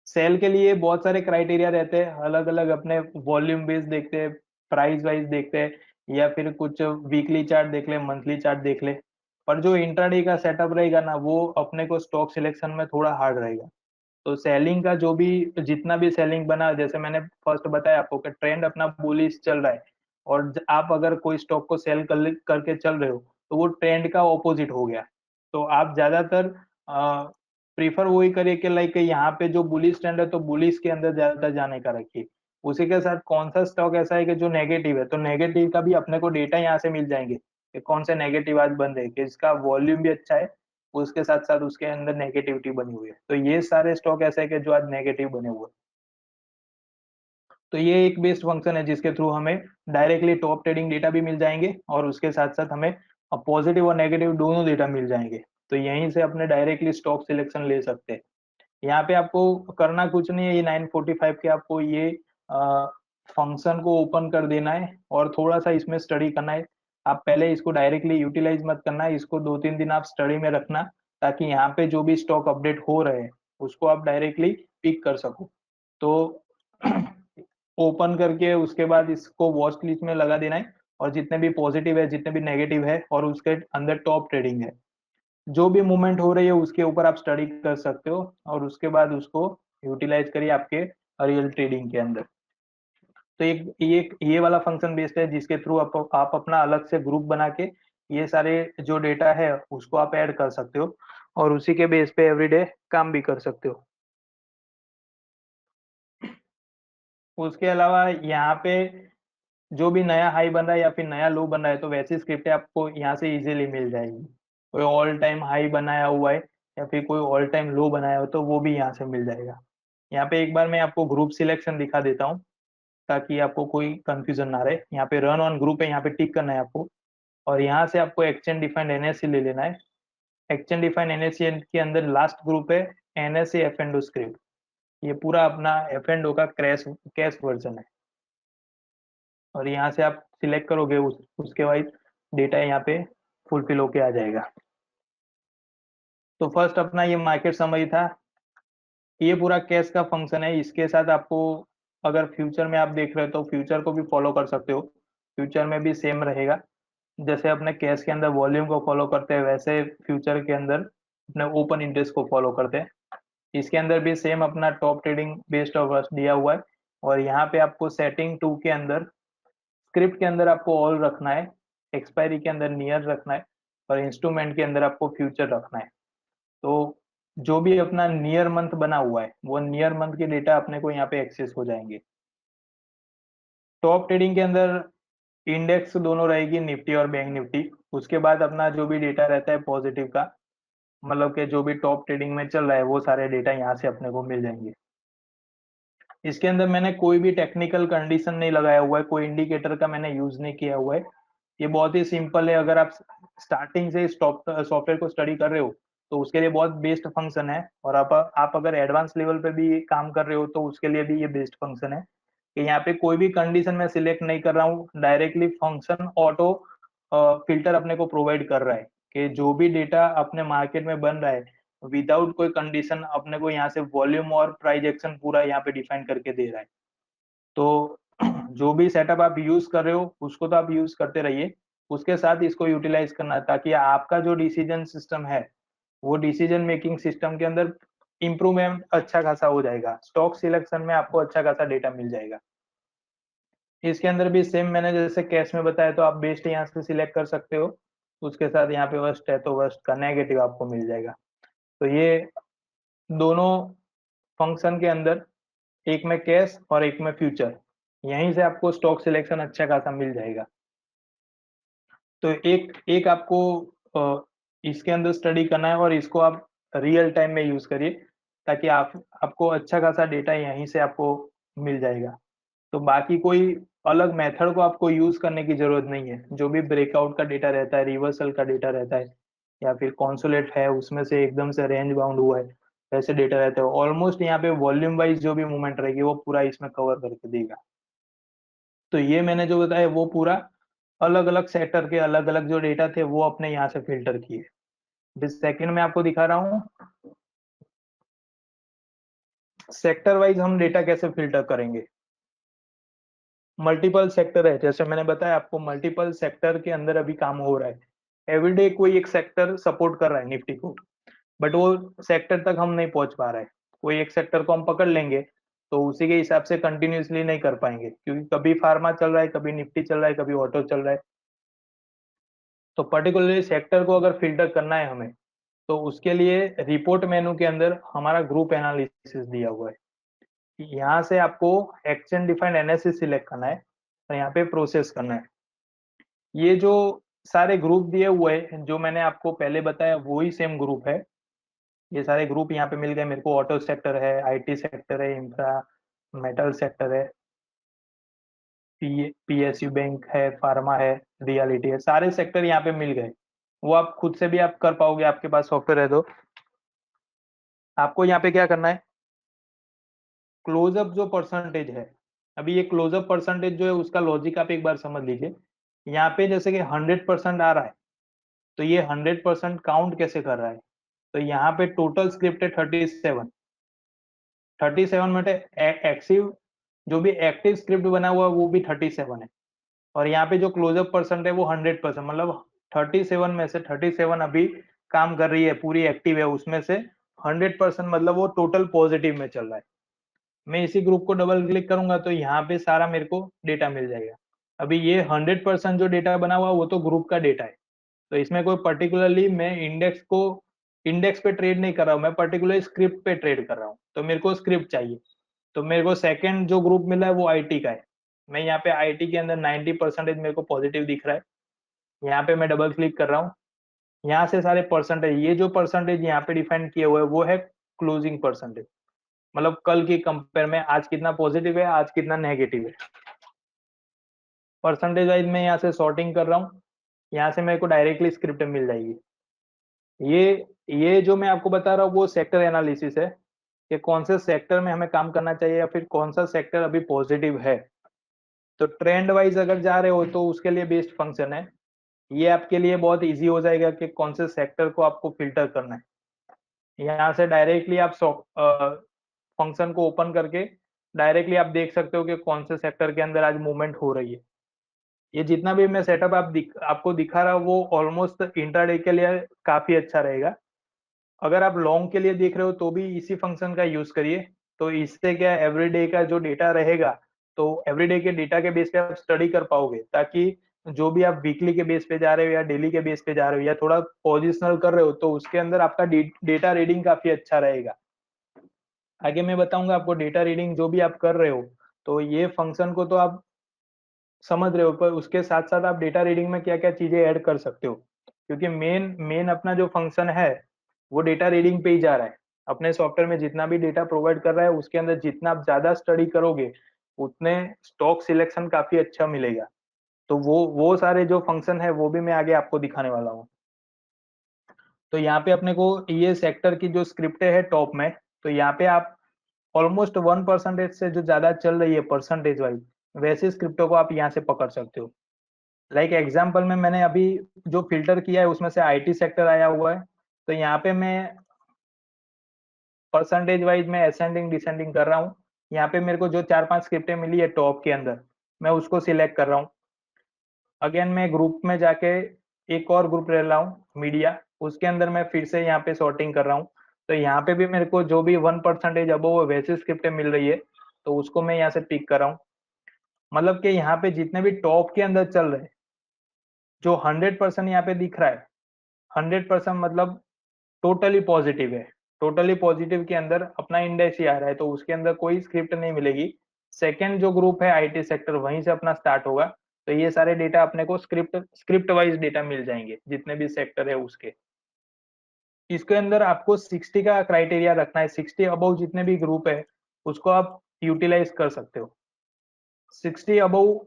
सेल के लिए बहुत सारे क्राइटेरिया रहते हैं, अलग अलग अपने वॉल्यूम बेस देखते हैं, प्राइस वाइज देखते हैं, या फिर कुछ वीकली चार्ट देख ले, मंथली चार्ट देख ले। पर जो इंट्राडे का सेटअप रहेगा ना, वो अपने को स्टॉक सिलेक्शन में थोड़ा हार्ड रहेगा। तो सेलिंग का जो भी जितना भी सेलिंग बना, जैसे मैंने फर्स्ट बताया आपको कि ट्रेंड अपना बुलिश चल रहा है, और आप अगर कोई स्टॉक को सेल करके चल रहे हो तो वो ट्रेंड का ऑपोजिट हो गया। तो आप ज्यादातर प्रीफर वही करिए कि लाइक यहाँ पे जो बुलिश ट्रेंड है तो बुलिश के अंदर ज्यादातर जाने का रखिए। उसी के साथ कौन सा स्टॉक ऐसा है कि जो नेगेटिव है, तो नेगेटिव का भी अपने को डेटा यहाँ से मिल जाएंगे कि कौन से नेगेटिव आज बन रहे हैं, कि इसका वॉल्यूम भी अच्छा है, उसके साथ साथ उसके अंदर नेगेटिविटी बनी हुई है। तो ये सारे स्टॉक ऐसे है कि जो आज नेगेटिव बने हुए हैं। तो ये एक बेस्ड फंक्शन है जिसके थ्रू हमें डायरेक्टली टॉप ट्रेडिंग डेटा भी मिल जाएंगे, और उसके साथ साथ हमें पॉजिटिव और नेगेटिव दोनों डेटा मिल जाएंगे। तो यहीं से अपने डायरेक्टली स्टॉक सिलेक्शन ले सकते हैं। यहाँ पे आपको करना कुछ नहीं है, ये 945 के आपको ये फंक्शन को ओपन कर देना है और थोड़ा सा इसमें स्टडी करना है। आप पहले इसको डायरेक्टली यूटिलाइज मत करना है, इसको 2-3 दिन आप स्टडी में रखना, ताकि यहाँ पे जो भी स्टॉक अपडेट हो रहे हैं उसको आप डायरेक्टली पिक कर सको। तो ओपन करके उसके बाद इसको वॉच लिस्ट में लगा देना है, और जितने भी पॉजिटिव है जितने भी नेगेटिव है और उसके अंदर टॉप ट्रेडिंग है, जो भी मूवमेंट हो रही है उसके ऊपर आप स्टडी कर सकते हो, और उसके बाद उसको यूटिलाइज करिए आपके रियल ट्रेडिंग के अंदर। तो ये वाला फंक्शन बेस्ड है जिसके थ्रू आप अपना अलग से ग्रुप बना के ये सारे जो डेटा है उसको आप ऐड कर सकते हो, और उसी के बेस पे एवरीडे काम भी कर सकते हो। उसके अलावा यहाँ पे जो भी नया हाई बन रहा है या फिर नया लो बन रहा है, तो वैसी स्क्रिप्ट आपको यहाँ से इजीली मिल जाएगी। कोई ऑल टाइम हाई बनाया हुआ है या फिर कोई ऑल टाइम लो बनाया हो तो वो भी यहाँ से मिल जाएगा। यहाँ पे एक बार मैं आपको ग्रुप सिलेक्शन दिखा देता हूँ, ताकि आपको कोई कंफ्यूजन ना रहे। यहाँ पे रन ऑन ग्रुप है, यहाँ पे टिक करना है आपको, और यहाँ से आपको एक्सचेंज डिफाइंड एनएससी ले लेना है। एक्सचेंज डिफाइंड एनएससी के अंदर लास्ट ग्रुप है एनएससी एफ एंड स्क्रिप्ट। ये पूरा अपना एफ एंड का क्रैश कैश वर्जन है, और यहाँ से आप सिलेक्ट करोगे उसके बाद डेटा यहाँ पे फुलफिल होके आ जाएगा। तो फर्स्ट अपना ये मार्केट समरी था। ये पूरा कैश का फंक्शन है, इसके साथ आपको अगर फ्यूचर में आप देख रहे हो तो फ्यूचर को भी फॉलो कर सकते हो। फ्यूचर में भी सेम रहेगा, जैसे अपने कैश के अंदर वॉल्यूम को फॉलो करते हैं वैसे फ्यूचर के अंदर अपने ओपन इंटरेस्ट को फॉलो करते हैं। इसके अंदर भी सेम अपना टॉप ट्रेडिंग बेस्ड ऑफ दिया हुआ है, और यहाँ पे आपको सेटिंग 2 के अंदर स्क्रिप्ट के अंदर आपको ऑल रखना है, एक्सपायरी के अंदर नियर रखना है, और इंस्ट्रूमेंट के अंदर आपको फ्यूचर रखना है। तो जो भी अपना नियर मंथ बना हुआ है वो नियर मंथ के डेटा अपने को यहाँ पे एक्सेस हो जाएंगे। टॉप ट्रेडिंग के अंदर इंडेक्स दोनों रहेगी, निफ्टी और बैंक निफ्टी। उसके बाद अपना जो भी डेटा रहता है पॉजिटिव का, मतलब कि जो भी टॉप ट्रेडिंग में चल रहा है वो सारे डेटा यहाँ से अपने को मिल जाएंगे। इसके अंदर मैंने कोई भी टेक्निकल कंडीशन नहीं लगाया हुआ है, कोई इंडिकेटर का मैंने यूज नहीं किया हुआ है। ये बहुत ही सिंपल है, अगर आप स्टार्टिंग से सॉफ्टवेयर को स्टडी कर रहे हो तो उसके लिए बहुत बेस्ट फंक्शन है, और आप अगर एडवांस लेवल पे भी काम कर रहे हो तो उसके लिए भी ये बेस्ट फंक्शन है। कि यहाँ पे कोई भी कंडीशन मैं सिलेक्ट नहीं कर रहा हूँ, डायरेक्टली फंक्शन ऑटो फिल्टर अपने को प्रोवाइड कर रहा है कि जो भी डेटा अपने मार्केट में बन रहा है विदाउट कोई कंडीशन अपने को यहाँ से वॉल्यूम और प्राइस एक्शन पूरा यहाँ पे डिफाइन करके दे रहा है। तो जो भी सेटअप आप यूज कर रहे हो उसको तो आप यूज करते रहिए, उसके साथ इसको यूटिलाइज करना, ताकि आपका जो डिसीजन सिस्टम है वो डिसीजन मेकिंग सिस्टम के अंदर इंप्रूवमेंट अच्छा खासा हो जाएगा, स्टॉक सिलेक्शन में आपको अच्छा खासा डेटा मिल जाएगा। इसके अंदर भी सेम मैंने जैसे कैश में बताया, तो आप बेस्ट यहाँ से सिलेक्ट कर सकते हो। उसके साथ यहाँ पे वर्स्ट है तो वर्स्ट का नेगेटिव आपको मिल जाएगा। तो ये दोनों फंक्शन के अंदर, एक में कैश और एक में फ्यूचर, यहीं से आपको स्टॉक सिलेक्शन अच्छा खासा मिल जाएगा। तो एक एक आपको इसके अंदर स्टडी करना है, और इसको आप रियल टाइम में यूज करिए, ताकि आपको अच्छा खासा डेटा यहीं से आपको मिल जाएगा। तो बाकी कोई अलग मेथड को आपको यूज करने की जरूरत नहीं है। जो भी ब्रेकआउट का डेटा रहता है, रिवर्सल का डेटा रहता है, या फिर कॉन्सोलेट है उसमें से एकदम से रेंज बाउंड हुआ है, वैसे डेटा रहता है ऑलमोस्ट यहाँ पे वॉल्यूम वाइज जो भी मूवमेंट रहेगी वो पूरा इसमें कवर करके देगा। तो ये मैंने जो बताया वो पूरा अलग अलग सेक्टर के अलग अलग जो डेटा थे वो अपने यहाँ से फिल्टर किए। सेकंड में आपको दिखा रहा हूँ सेक्टर वाइज हम डेटा कैसे फिल्टर करेंगे। मल्टीपल सेक्टर है, जैसे मैंने बताया आपको, मल्टीपल सेक्टर के अंदर अभी काम हो रहा है। एवरीडे कोई एक सेक्टर सपोर्ट कर रहा है निफ्टी को, बट वो सेक्टर तक हम नहीं पहुंच पा रहे हैं। कोई एक सेक्टर को हम पकड़ लेंगे तो उसी के हिसाब से कंटिन्यूअसली नहीं कर पाएंगे, क्योंकि कभी फार्मा चल रहा है, कभी निफ्टी चल रहा है, कभी ऑटो चल रहा है। तो पर्टिकुलरली सेक्टर को अगर फिल्टर करना है हमें, तो उसके लिए रिपोर्ट मेनू के अंदर हमारा ग्रुप एनालिसिस दिया हुआ है। यहाँ से आपको एक्सचेंज डिफाइंड एनालिसिस सिलेक्ट करना है और यहाँ पे प्रोसेस करना है। ये जो सारे ग्रुप दिए हुए हैं जो मैंने आपको पहले बताया वही सेम ग्रुप है। ये सारे ग्रुप यहाँ पे मिल गए मेरे को। ऑटो सेक्टर है, आईटी सेक्टर है, इंफ्रा, मेटल सेक्टर है, पीएसयू बैंक है, फार्मा है, रियलिटी है, सारे सेक्टर यहाँ पे मिल गए। वो आप खुद से भी आप कर पाओगे, आपके पास सॉफ्टवेयर है तो। आपको यहाँ पे क्या करना है, क्लोजअप जो परसेंटेज है, अभी ये क्लोजअप परसेंटेज जो है उसका लॉजिक आप एक बार समझ लीजिए। यहाँ पे जैसे कि 100% आ रहा है, तो ये 100% काउंट कैसे कर रहा है। तो यहाँ पे टोटल स्क्रिप्ट है 37 में एक्टिव, जो भी एक्टिव स्क्रिप्ट बना हुआ है वो भी 37 है। और यहाँ पे जो क्लोजअप परसेंट है वो 100%, मतलब 37 में से 37 अभी काम कर रही है, पूरी एक्टिव है, उसमें से 100% मतलब वो टोटल पॉजिटिव में चल रहा है। मैं इसी ग्रुप को डबल क्लिक करूंगा तो यहाँ पे सारा मेरे को डेटा मिल जाएगा। अभी ये 100% जो डेटा बना हुआ वो तो ग्रुप का डेटा है, तो इसमें कोई पर्टिकुलरली मैं इंडेक्स पे ट्रेड नहीं कर रहा हूँ, मैं पर्टिकुलर स्क्रिप्ट पे ट्रेड कर रहा हूँ, तो मेरे को स्क्रिप्ट चाहिए। तो मेरे को सेकंड जो ग्रुप मिला है वो आईटी का है। मैं यहाँ पे आईटी के अंदर 90% मेरे को पॉजिटिव दिख रहा है। यहाँ पे मैं डबल क्लिक कर रहा हूँ, यहाँ से सारे परसेंटेज, ये जो परसेंटेज यहाँ पे डिफाइन किए हुए है वो है क्लोजिंग परसेंटेज, मतलब कल की कंपेयर में आज कितना पॉजिटिव है, आज कितना नेगेटिव है। परसेंटेज वाइज मैं यहाँ से सॉर्टिंग कर रहा हूँ, यहाँ से मेरे को डायरेक्टली स्क्रिप्ट मिल जाएगी। ये ये जो मैं आपको बता रहा हूँ वो सेक्टर एनालिसिस है, कि कौन से सेक्टर में हमें काम करना चाहिए या फिर कौन सा सेक्टर अभी पॉजिटिव है। तो ट्रेंड वाइज अगर जा रहे हो तो उसके लिए बेस्ट फंक्शन है। ये आपके लिए बहुत इजी हो जाएगा कि कौन से सेक्टर को आपको फिल्टर करना है। यहाँ से डायरेक्टली आप फंक्शन को ओपन करके डायरेक्टली आप देख सकते हो कि कौन से सेक्टर के अंदर आज मूवमेंट हो रही है। ये जितना भी मैं सेटअप आपको दिखा रहा हूँ वो ऑलमोस्ट इंट्राडे के लिए काफी अच्छा रहेगा। अगर आप लॉन्ग के लिए देख रहे हो तो भी इसी फंक्शन का यूज करिए। तो इससे क्या एवरीडे का जो डेटा रहेगा, तो एवरीडे के डेटा के बेस पे आप स्टडी कर पाओगे, ताकि जो भी आप वीकली के बेस पे जा रहे हो या डेली के बेस पे जा रहे हो या थोड़ा पोजिशनल कर रहे हो, तो उसके अंदर आपका डेटा रीडिंग काफी अच्छा रहेगा। आगे मैं बताऊंगा आपको डेटा रीडिंग जो भी आप कर रहे हो, तो ये फंक्शन को तो आप समझ रहे हो, पर उसके साथ साथ आप डेटा रीडिंग में क्या क्या चीजें ऐड कर सकते हो, क्योंकि मेन मेन अपना जो फंक्शन है वो डेटा रीडिंग पे ही जा रहा है। अपने सॉफ्टवेयर में जितना भी डेटा प्रोवाइड कर रहा है उसके अंदर जितना आप ज्यादा स्टडी करोगे उतने स्टॉक सिलेक्शन काफी अच्छा मिलेगा। तो वो सारे जो फंक्शन है वो भी मैं आगे आपको दिखाने वाला हूँ। तो यहाँ पे अपने को ये सेक्टर की जो स्क्रिप्ट है टॉप में, तो यहाँ पे आप ऑलमोस्ट 1% से जो ज्यादा चल रही है परसेंटेज वाइज, वैसे स्क्रिप्टों को आप यहाँ से पकड़ सकते हो। लाइक एग्जाम्पल में मैंने अभी जो फिल्टर किया है उसमें से आईटी सेक्टर आया हुआ है, तो यहाँ पे मैं परसेंटेज वाइज मैं असेंडिंग डिसेंडिंग कर रहा हूँ। यहाँ पे मेरे को जो 4-5 स्क्रिप्टें मिली है टॉप के अंदर, मैं उसको सिलेक्ट कर रहा हूँ। अगेन मैं ग्रुप में जाके एक और ग्रुप ले रहा हूँ मीडिया, उसके अंदर मैं फिर से यहाँ पे सॉर्टिंग कर रहा हूँ। तो यहाँ पे भी मेरे को जो भी 1% अबव वैसी स्क्रिप्टें मिल रही है, तो उसको मैं यहाँ से पिक कर रहा हूँ। मतलब कि यहाँ पे जितने भी टॉप के अंदर चल रहे हैं, जो 100% यहाँ पे दिख रहा है, 100% मतलब टोटली पॉजिटिव है। टोटली पॉजिटिव के अंदर अपना इंडेक्स ही आ रहा है, तो उसके अंदर कोई स्क्रिप्ट नहीं मिलेगी। सेकंड जो ग्रुप है आईटी सेक्टर, वहीं से अपना स्टार्ट होगा। तो ये सारे डेटा अपने को स्क्रिप्ट वाइज डेटा मिल जाएंगे जितने भी सेक्टर है उसके। इसके अंदर आपको 60 का क्राइटेरिया रखना है, 60 अबव जितने भी ग्रुप है उसको आप यूटिलाइज कर सकते हो। 60 अबव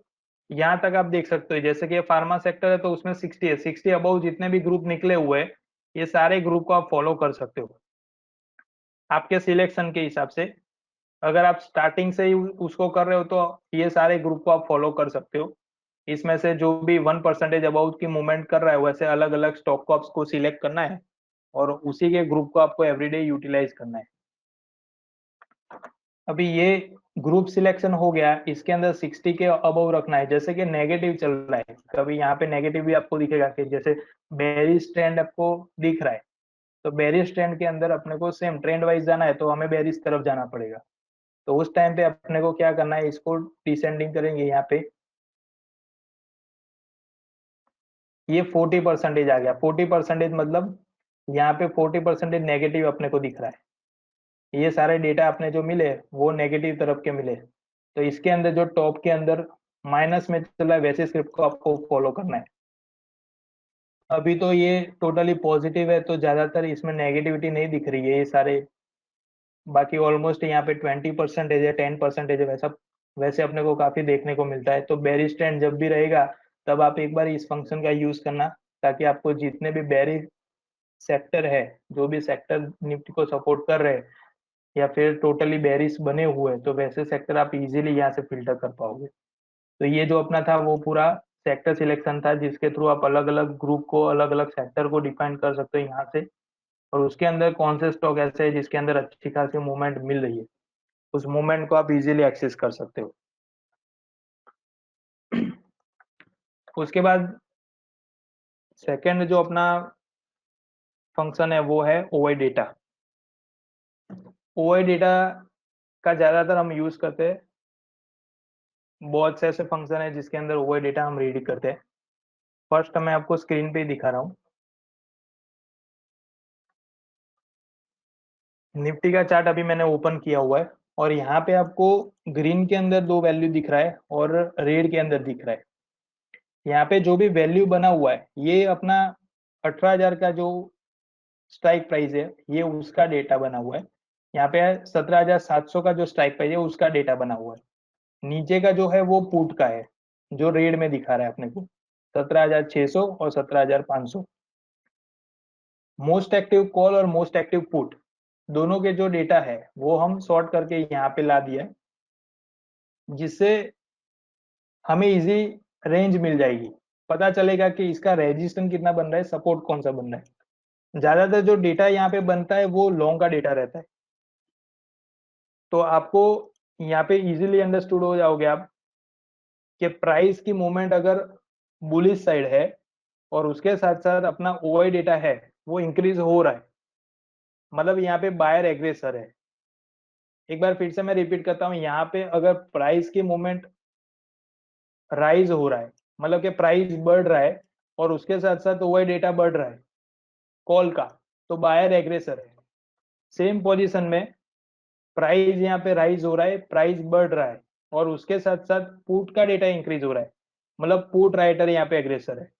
यहाँ तक आप देख सकते हो, जैसे कि फार्मा सेक्टर है तो उसमें 60 है, 60 अबव जितने भी ग्रुप निकले हुए हैं ये सारे ग्रुप को आप फॉलो कर सकते हो आपके सिलेक्शन के हिसाब से। अगर आप स्टार्टिंग से ही उसको कर रहे हो तो ये सारे ग्रुप को आप फॉलो कर सकते हो। इसमें से जो भी 1% अबाउट की मूवमेंट कर रहा है वैसे अलग अलग स्टॉक को आपको सिलेक्ट करना है और उसी के ग्रुप को आपको एवरीडे यूटिलाइज करना है। अभी ये ग्रुप सिलेक्शन हो गया, इसके अंदर 60 के अबव रखना है। जैसे कि नेगेटिव चल रहा है, कभी यहाँ पे नेगेटिव भी आपको दिखेगा कि जैसे बेरिश ट्रेंड आपको दिख रहा है, तो बेरिश ट्रेंड के अंदर अपने को सेम ट्रेंड वाइज जाना है तो हमें बेरिश तरफ जाना पड़ेगा। तो उस टाइम पे अपने को क्या करना है, इसको डिसेंडिंग करेंगे। यहाँ पे ये 40% आ गया। 40% मतलब यहाँ पे 40% नेगेटिव अपने को दिख रहा है। ये सारे डेटा अपने जो मिले वो नेगेटिव तरफ के मिले, तो इसके अंदर जो टॉप के अंदर माइनस में चल रहा है वैसे स्क्रिप्ट को आपको फॉलो करना है। अभी तो ये टोटली पॉजिटिव है तो ज्यादातर इसमें नेगेटिविटी नहीं दिख रही है। ये सारे बाकी ऑलमोस्ट यहाँ पे 20% है, 10% है, वैसा वैसे अपने को काफी देखने को मिलता है। तो बेरिश ट्रेंड जब भी रहेगा तब आप एक बार इस फंक्शन का यूज करना, ताकि आपको जितने भी बेरिश सेक्टर है, जो भी सेक्टर निफ्टी को सपोर्ट कर रहे हैं या फिर टोटली बेरिश बने हुए हैं, तो वैसे सेक्टर आप इजीली यहाँ से फिल्टर कर पाओगे। तो ये जो अपना था वो पूरा सेक्टर सिलेक्शन था, जिसके थ्रू आप अलग अलग ग्रुप को, अलग अलग सेक्टर को डिफाइन कर सकते हो यहाँ से, और उसके अंदर कौन से स्टॉक ऐसे है जिसके अंदर अच्छी खासी मूवमेंट मिल रही है, उस मूवमेंट को आप इजीली एक्सेस कर सकते हो। उसके बाद सेकंड जो अपना फंक्शन है वो है ओआई डेटा। ओआई डेटा का ज्यादातर हम यूज करते हैं, बहुत से ऐसे फंक्शन है जिसके अंदर ओआई डेटा हम रीड करते हैं। फर्स्ट मैं आपको स्क्रीन पे ही दिखा रहा हूँ। निफ्टी का चार्ट अभी मैंने ओपन किया हुआ है और यहाँ पे आपको ग्रीन के अंदर दो वैल्यू दिख रहा है और रेड के अंदर दिख रहा है। यहाँ पे जो भी वैल्यू बना हुआ है ये अपना 18,000 का जो स्ट्राइक प्राइस है ये उसका डेटा बना हुआ है। यहाँ पे 17,700 का जो स्ट्राइक प्राइस है उसका डेटा बना हुआ है। नीचे का जो है वो पुट का है, जो रेड में दिखा रहा है अपने को 17,600 और 17,500। मोस्ट एक्टिव कॉल और मोस्ट एक्टिव पुट दोनों के जो डेटा है वो हम सॉर्ट करके यहाँ पे ला दिया है, जिससे हमें इजी रेंज मिल जाएगी। पता चलेगा कि इसका रेजिस्टेंस कितना बन रहा है, सपोर्ट कौन सा बन रहा है। ज्यादातर जो डेटा यहाँ पे बनता है वो लॉन्ग का डेटा रहता है। तो आपको यहाँ पे इजीली अंडरस्टूड हो जाओगे आप कि प्राइस की मूवमेंट अगर बुलिश साइड है और उसके साथ साथ अपना ओआई डेटा है वो इंक्रीज हो रहा है, मतलब यहाँ पे बायर एग्रेसर है। एक बार फिर से मैं रिपीट करता हूँ, यहाँ पे अगर प्राइस की मूवमेंट राइज हो रहा है, मतलब कि प्राइस बढ़ रहा है और उसके साथ साथ ओआई डेटा बढ़ रहा है कॉल का, तो बायर एग्रेसर है। सेम पोजीशन में प्राइस यहाँ पे राइज हो रहा है, प्राइस बढ़ रहा है और उसके साथ साथ पुट का डेटा इंक्रीज हो रहा है, मतलब पुट राइटर यहाँ पे एग्रेसर है।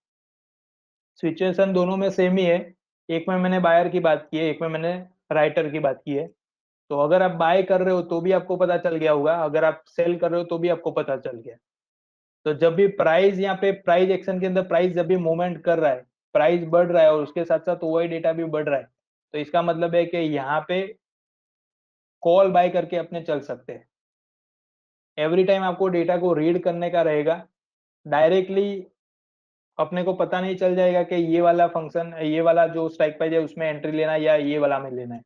सिचुएशन दोनों में सेम ही है। एक में मैंने बायर की बात की है, एक में मैंने राइटर की बात की है। तो अगर आप बाय कर रहे हो तो भी आपको पता चल गया होगा, अगर आप सेल कर रहे हो तो भी आपको पता चल गया। तो जब भी प्राइस यहाँ पे प्राइस एक्शन के अंदर प्राइस जब भी मूवमेंट कर रहा है, प्राइस बढ़ रहा है और उसके साथ साथ ओआई डेटा भी बढ़ रहा है, तो इसका मतलब है कि यहाँ पे कॉल बाय करके अपने चल सकते हैं। एवरी टाइम आपको डेटा को रीड करने का रहेगा। डायरेक्टली अपने को पता नहीं चल जाएगा कि ये वाला फंक्शन, ये वाला जो स्ट्राइक प्राइस है उसमें एंट्री लेना है या ये वाला में लेना है।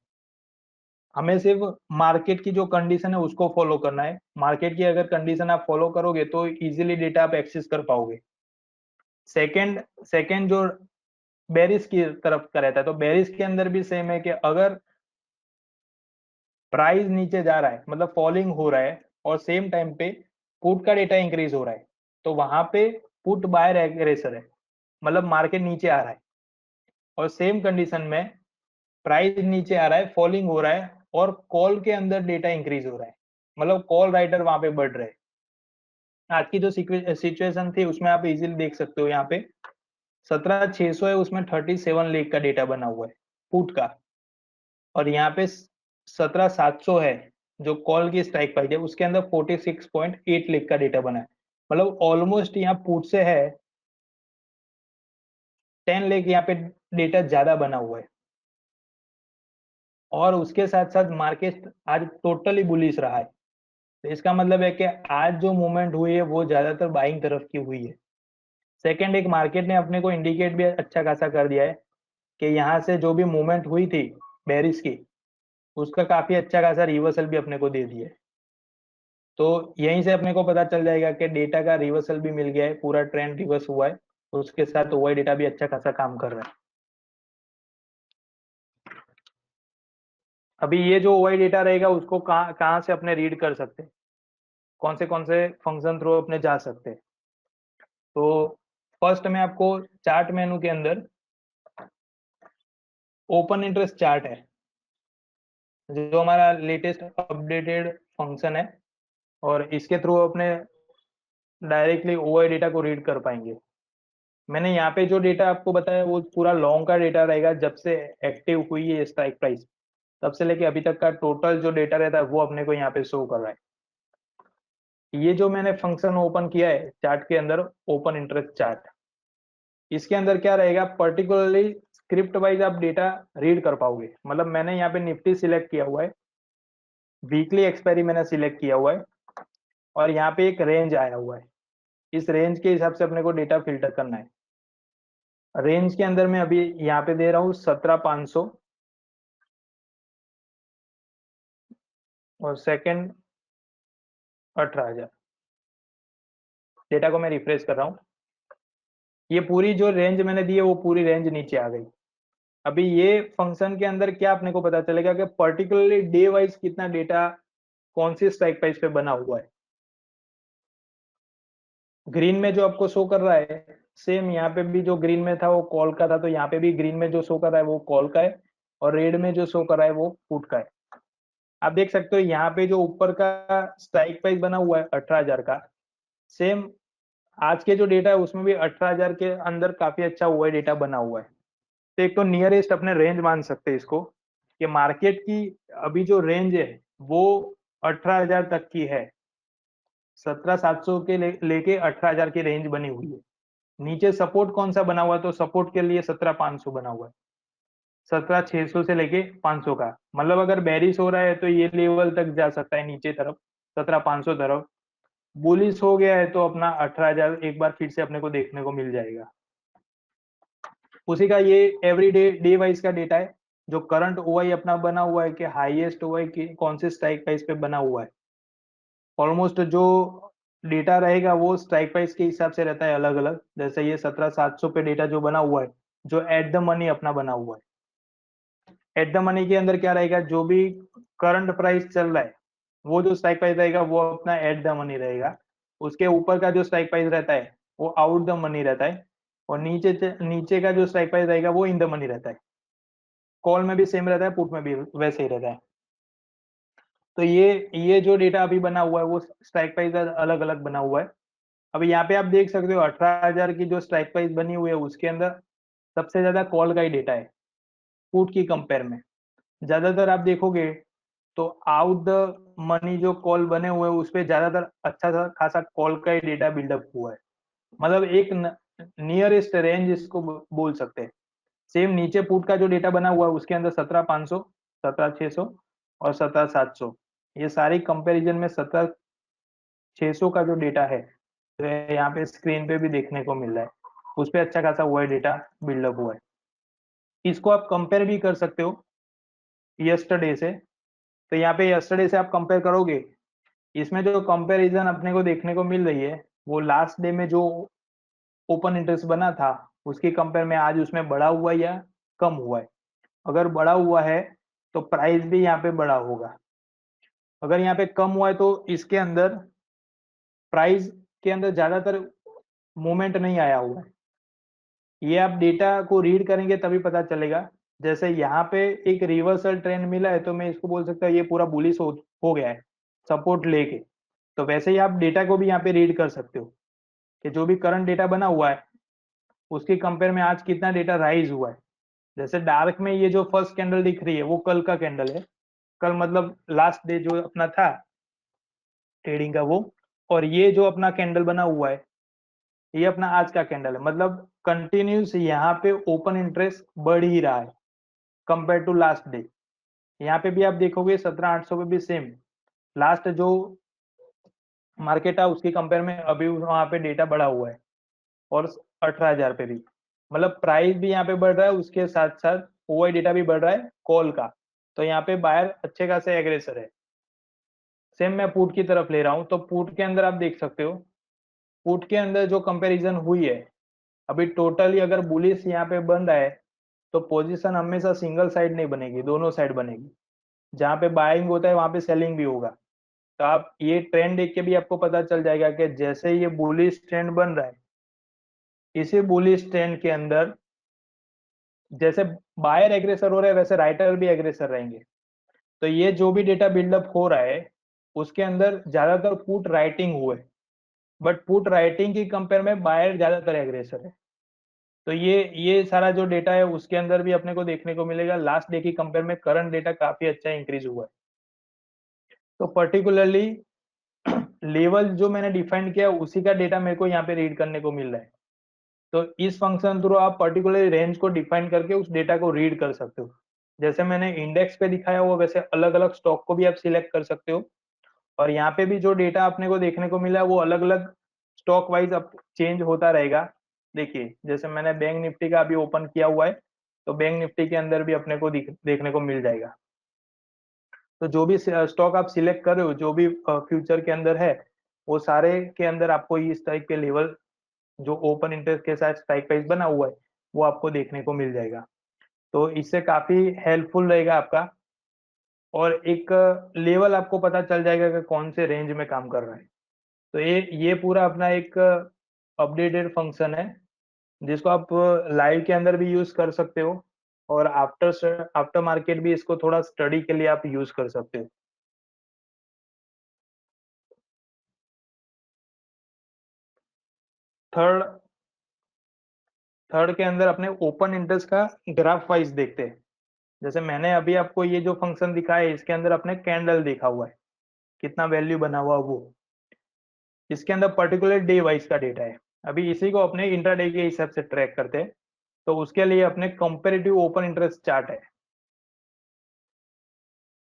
हमें सिर्फ मार्केट की जो कंडीशन है उसको फॉलो करना है। मार्केट की अगर कंडीशन आप फॉलो करोगे तो इजीली डेटा आप एक्सेस कर पाओगे। सेकंड सेकंड जो बेरिस की तरफ का रहता है, तो बेरिस के अंदर भी सेम है कि अगर प्राइस नीचे जा रहा है, मतलब फॉलिंग हो रहा है और सेम टाइम पे पुट का डेटा इंक्रीज हो रहा है, तो वहां पे पुट बायर एग्रेसर है, मतलब मार्केट नीचे आ रहा है। और सेम कंडीशन में प्राइस नीचे आ रहा है, फॉलिंग हो रहा है और कॉल के अंदर डेटा इंक्रीज हो रहा है, मतलब कॉल राइटर वहां पे बढ़ रहे हैं। आज की जो सिचुएशन थी उसमें आप इजीली देख सकते हो, यहाँ पे 17,600 है, उसमें 37 लाख का डेटा बना हुआ है पुट का, और यहाँ पे 17,700 है जो कॉल की स्ट्राइक प्राइस है, उसके अंदर 46.8 लाख का डेटा बना है। मतलब ऑलमोस्ट यहाँ पुट से है 10 लाख यहाँ पे डेटा ज्यादा बना हुआ है। और उसके साथ साथ मार्केट आज टोटली बुलिश रहा है, तो इसका मतलब है कि आज जो मूवमेंट हुई है वो ज्यादातर बाइंग तरफ की हुई है। सेकंड, एक मार्केट ने अपने को इंडिकेट भी अच्छा खासा कर दिया है कि यहाँ से जो भी मूवमेंट हुई थी बेरिस की, उसका काफी अच्छा खासा रिवर्सल भी अपने को दे दिया है। तो यहीं से अपने को पता चल जाएगा कि डेटा का रिवर्सल भी मिल गया है, पूरा ट्रेंड रिवर्स हुआ है, उसके साथ ओवाई डेटा भी अच्छा खासा काम कर रहा है। अभी ये जो ओवाई डेटा रहेगा उसको कहाँ कहाँ से अपने रीड कर सकते हैं, कौन से फंक्शन थ्रू अपने जा सकते हैं। तो फर्स्ट में आपको चार्ट मेनू के अंदर ओपन इंटरेस्ट चार्ट है, जो हमारा लेटेस्ट अपडेटेड फंक्शन है, और इसके थ्रू अपने डायरेक्टली ओवाई डेटा को रीड कर पाएंगे। मैंने यहाँ पे जो डेटा आपको बताया वो पूरा लॉन्ग का डेटा रहेगा, जब से एक्टिव हुई है स्ट्राइक प्राइस तब से लेके अभी तक का टोटल जो डेटा रहता है वो अपने को यहाँ पे शो कर रहा है। ये जो मैंने फंक्शन ओपन किया है चार्ट के अंदर, ओपन इंटरेस्ट चार्ट, इसके अंदर क्या रहेगा, पर्टिकुलरली स्क्रिप्ट वाइज आप डेटा रीड कर पाओगे। मतलब मैंने यहाँ पे निफ्टी सिलेक्ट किया हुआ है, वीकली एक्सपायरी मैंने सिलेक्ट किया हुआ है, और यहाँ पे एक रेंज आया हुआ है, इस रेंज के हिसाब से अपने को डेटा फिल्टर करना है। रेंज के अंदर मैं अभी यहाँ पे दे रहा हूँ 17,500, और सेकंड 18,000। डेटा को मैं रिफ्रेश कर रहा हूँ, ये पूरी जो रेंज मैंने दी है वो पूरी रेंज नीचे आ गई। अभी ये फंक्शन के अंदर क्या अपने को पता चलेगा कि पर्टिकुलरली डे वाइज कितना डेटा कौन सी स्ट्राइक प्राइस पे बना हुआ है। ग्रीन में जो आपको शो कर रहा है, सेम यहाँ पे भी जो ग्रीन में था वो कॉल का था, तो यहाँ पे भी ग्रीन में जो शो कर रहा है वो कॉल का है, और रेड में जो शो कर रहा है वो पुट का है। आप देख सकते हो यहाँ पे जो ऊपर का स्ट्राइक प्राइस बना हुआ है 18,000 का, सेम आज के जो डेटा है उसमें भी 18,000 के अंदर काफी अच्छा हुआ डेटा बना हुआ है। तो एक तो नियरेस्ट अपने रेंज मान सकते हैं इसको, कि मार्केट की अभी जो रेंज है वो 18,000 तक की है। 17,700 के लेके 18,000 की रेंज बनी हुई है। नीचे सपोर्ट कौन सा बना हुआ है, तो सपोर्ट के लिए 17,500 बना हुआ है, 17,600 से लेके 500 का। मतलब अगर बेरिश हो रहा है तो ये लेवल तक जा सकता है नीचे तरफ, 17,500 तरफ। बुलिश हो गया है तो अपना 18,000 एक बार फिर से अपने को देखने को मिल जाएगा। उसी का ये एवरी डे डे वाइज का डेटा है, जो करंट ओआई अपना बना हुआ है कि हाईएस्ट ओआई कौन से स्ट्राइक प्राइस पे बना हुआ है। ऑलमोस्ट जो डेटा रहेगा वो स्ट्राइक प्राइस के हिसाब से रहता है अलग अलग। जैसे ये 17,700 पे डेटा जो बना हुआ है, जो एट द मनी अपना बना हुआ है, एट द मनी के अंदर क्या रहेगा, जो भी करंट प्राइस चल रहा है वो जो स्ट्राइक प्राइस रहेगा वो अपना एट द मनी रहेगा। उसके ऊपर का जो स्ट्राइक प्राइस रहता है वो आउट द मनी रहता है, और नीचे का जो स्ट्राइक प्राइस रहेगा वो इन द मनी रहता है। कॉल में भी सेम रहता है, पुट में भी वैसे ही रहता है। तो ये जो डेटा अभी बना हुआ है वो स्ट्राइक प्राइस अलग अलग बना हुआ है। अभी यहाँ पे आप देख सकते हो 18,000 की जो स्ट्राइक प्राइस बनी हुई है उसके अंदर सबसे ज्यादा कॉल का ही डेटा है पुट की कंपेयर में। ज्यादातर आप देखोगे तो आउट द मनी जो कॉल बने हुए हैं उस पर ज्यादातर अच्छा सा खासा कॉल का ही डेटा बिल्डअप हुआ है। मतलब एक नियरेस्ट रेंज इसको बोल सकते हैं। सेम नीचे पुट का जो डेटा बना हुआ है उसके अंदर 17,500, 17,600 और 17,700, ये सारी कंपैरिजन में 17,600 का जो डेटा है तो यहाँ पे स्क्रीन पे भी देखने को मिल रहा है, उस पर अच्छा खासा हुआ है डेटा बिल्डअप हुआ है। इसको आप कंपेयर भी कर सकते हो यस्टरडे से। तो यहाँ पे यस्टरडे से आप कंपेयर करोगे, इसमें जो कंपैरिजन अपने को देखने को मिल रही है वो लास्ट डे में जो ओपन इंटरेस्ट बना था उसकी कंपेयर में आज उसमें बढ़ा हुआ है या कम हुआ है। अगर बढ़ा हुआ है तो प्राइस भी यहाँ पे बढ़ा होगा। अगर यहाँ पे कम हुआ है तो इसके अंदर प्राइस के अंदर ज्यादातर मूवमेंट नहीं आया हुआ है। ये आप डेटा को रीड करेंगे तभी पता चलेगा। जैसे यहाँ पे एक रिवर्सल ट्रेंड मिला है तो मैं इसको बोल सकता हूँ ये पूरा बुलिश हो गया है सपोर्ट लेके। तो वैसे ही आप डेटा को भी यहाँ पे रीड कर सकते हो कि जो भी करंट डेटा बना हुआ है उसकी कंपेयर में आज कितना डेटा राइज हुआ है। जैसे डार्क में ये जो फर्स्ट कैंडल दिख रही है वो कल का कैंडल है, कल मतलब लास्ट डे जो अपना था ट्रेडिंग का वो। और ये जो अपना कैंडल बना हुआ है ये अपना आज का कैंडल है। मतलब कंटिन्यूस यहाँ पे ओपन इंटरेस्ट बढ़ ही रहा है कंपेयर टू लास्ट डे। यहाँ पे भी आप देखोगे 17,800 पे भी सेम लास्ट जो मार्केट है उसकी कंपेयर में अभी वहां पे डेटा बढ़ा हुआ है। और 18,000 पे भी, मतलब प्राइस भी यहाँ पे बढ़ रहा है, उसके साथ साथ ओआई डेटा भी बढ़ रहा है कॉल का। तो यहाँ पे बायर अच्छे खासे एग्रेसर है। सेम मैं पुट की तरफ ले रहा हूँ, तो पुट के अंदर आप देख सकते हो, पुट के अंदर जो कंपैरिजन हुई है, अभी टोटली अगर बुलिश यहाँ पे बन रहा है, तो पोजीशन हमेशा सिंगल साइड नहीं बनेगी, दोनों साइड बनेगी। जहाँ पे बाइंग होता है वहां पे सेलिंग भी होगा। तो आप ये ट्रेंड देख के भी आपको पता चल जाएगा कि जैसे ये बुलिश ट्रेंड बन रहा है, इसी बुलिश ट्रेंड के अंदर जैसे बायर एग्रेसर हो रहा है, वैसे राइटर भी एग्रेसर रहेंगे। तो ये जो भी डेटा बिल्डअप हो रहा है, उसके अंदर ज्यादातर पुट राइटिंग हुए, बट पुट राइटिंग की कंपेयर में बायर ज्यादातर एग्रेसर है। तो ये सारा जो डेटा है उसके अंदर भी अपने को देखने को मिलेगा, लास्ट डे की कंपेयर में करंट डेटा काफी अच्छा इंक्रीज हुआ है। तो पर्टिकुलरली लेवल जो मैंने डिफाइन किया उसी का डेटा मेरे को यहाँ पे रीड करने को मिल रहा है। तो इस फंक्शन थ्रू आप पर्टिकुलर रेंज को डिफाइन करके उस डेटा को रीड कर सकते हो। जैसे मैंने इंडेक्स पे दिखाया हुआ, वैसे अलग अलग स्टॉक को भी आप सिलेक्ट कर सकते हो। और यहाँ पे भी जो डेटा अपने को देखने को मिला है वो अलग अलग स्टॉक वाइज अब चेंज होता रहेगा। देखिए जैसे मैंने बैंक निफ्टी का अभी ओपन किया हुआ है, तो बैंक निफ्टी के अंदर भी अपने को देखने को मिल जाएगा। तो जो भी स्टॉक आप सिलेक्ट कर रहे हो, जो भी फ्यूचर के अंदर है, वो सारे के अंदर आपको इस टाइप के लेवल जो ओपन इंटरेस्ट के साथ स्ट्राइक प्राइस बना हुआ है वो आपको देखने को मिल जाएगा। तो इससे काफी हेल्पफुल रहेगा आपका, और एक लेवल आपको पता चल जाएगा कि कौन से रेंज में काम कर रहा है। तो ये पूरा अपना एक अपडेटेड फंक्शन है, जिसको आप लाइव के अंदर भी यूज कर सकते हो, और आफ्टर आफ्टर मार्केट भी इसको थोड़ा स्टडी के लिए आप यूज कर सकते हो। थर्ड थर्ड के अंदर अपने ओपन इंटरेस्ट का ग्राफ वाइज देखते हैं। जैसे मैंने अभी आपको ये जो फंक्शन दिखाया है, इसके अंदर अपने कैंडल देखा हुआ है, कितना वैल्यू बना हुआ वो। इसके अंदर पर्टिकुलर डे वाइज का डेटा है। अभी इसी को अपने इंट्राडे के हिसाब से ट्रैक करते हैं। तो उसके लिए अपने कंपेरेटिव ओपन इंटरेस्ट चार्ट है।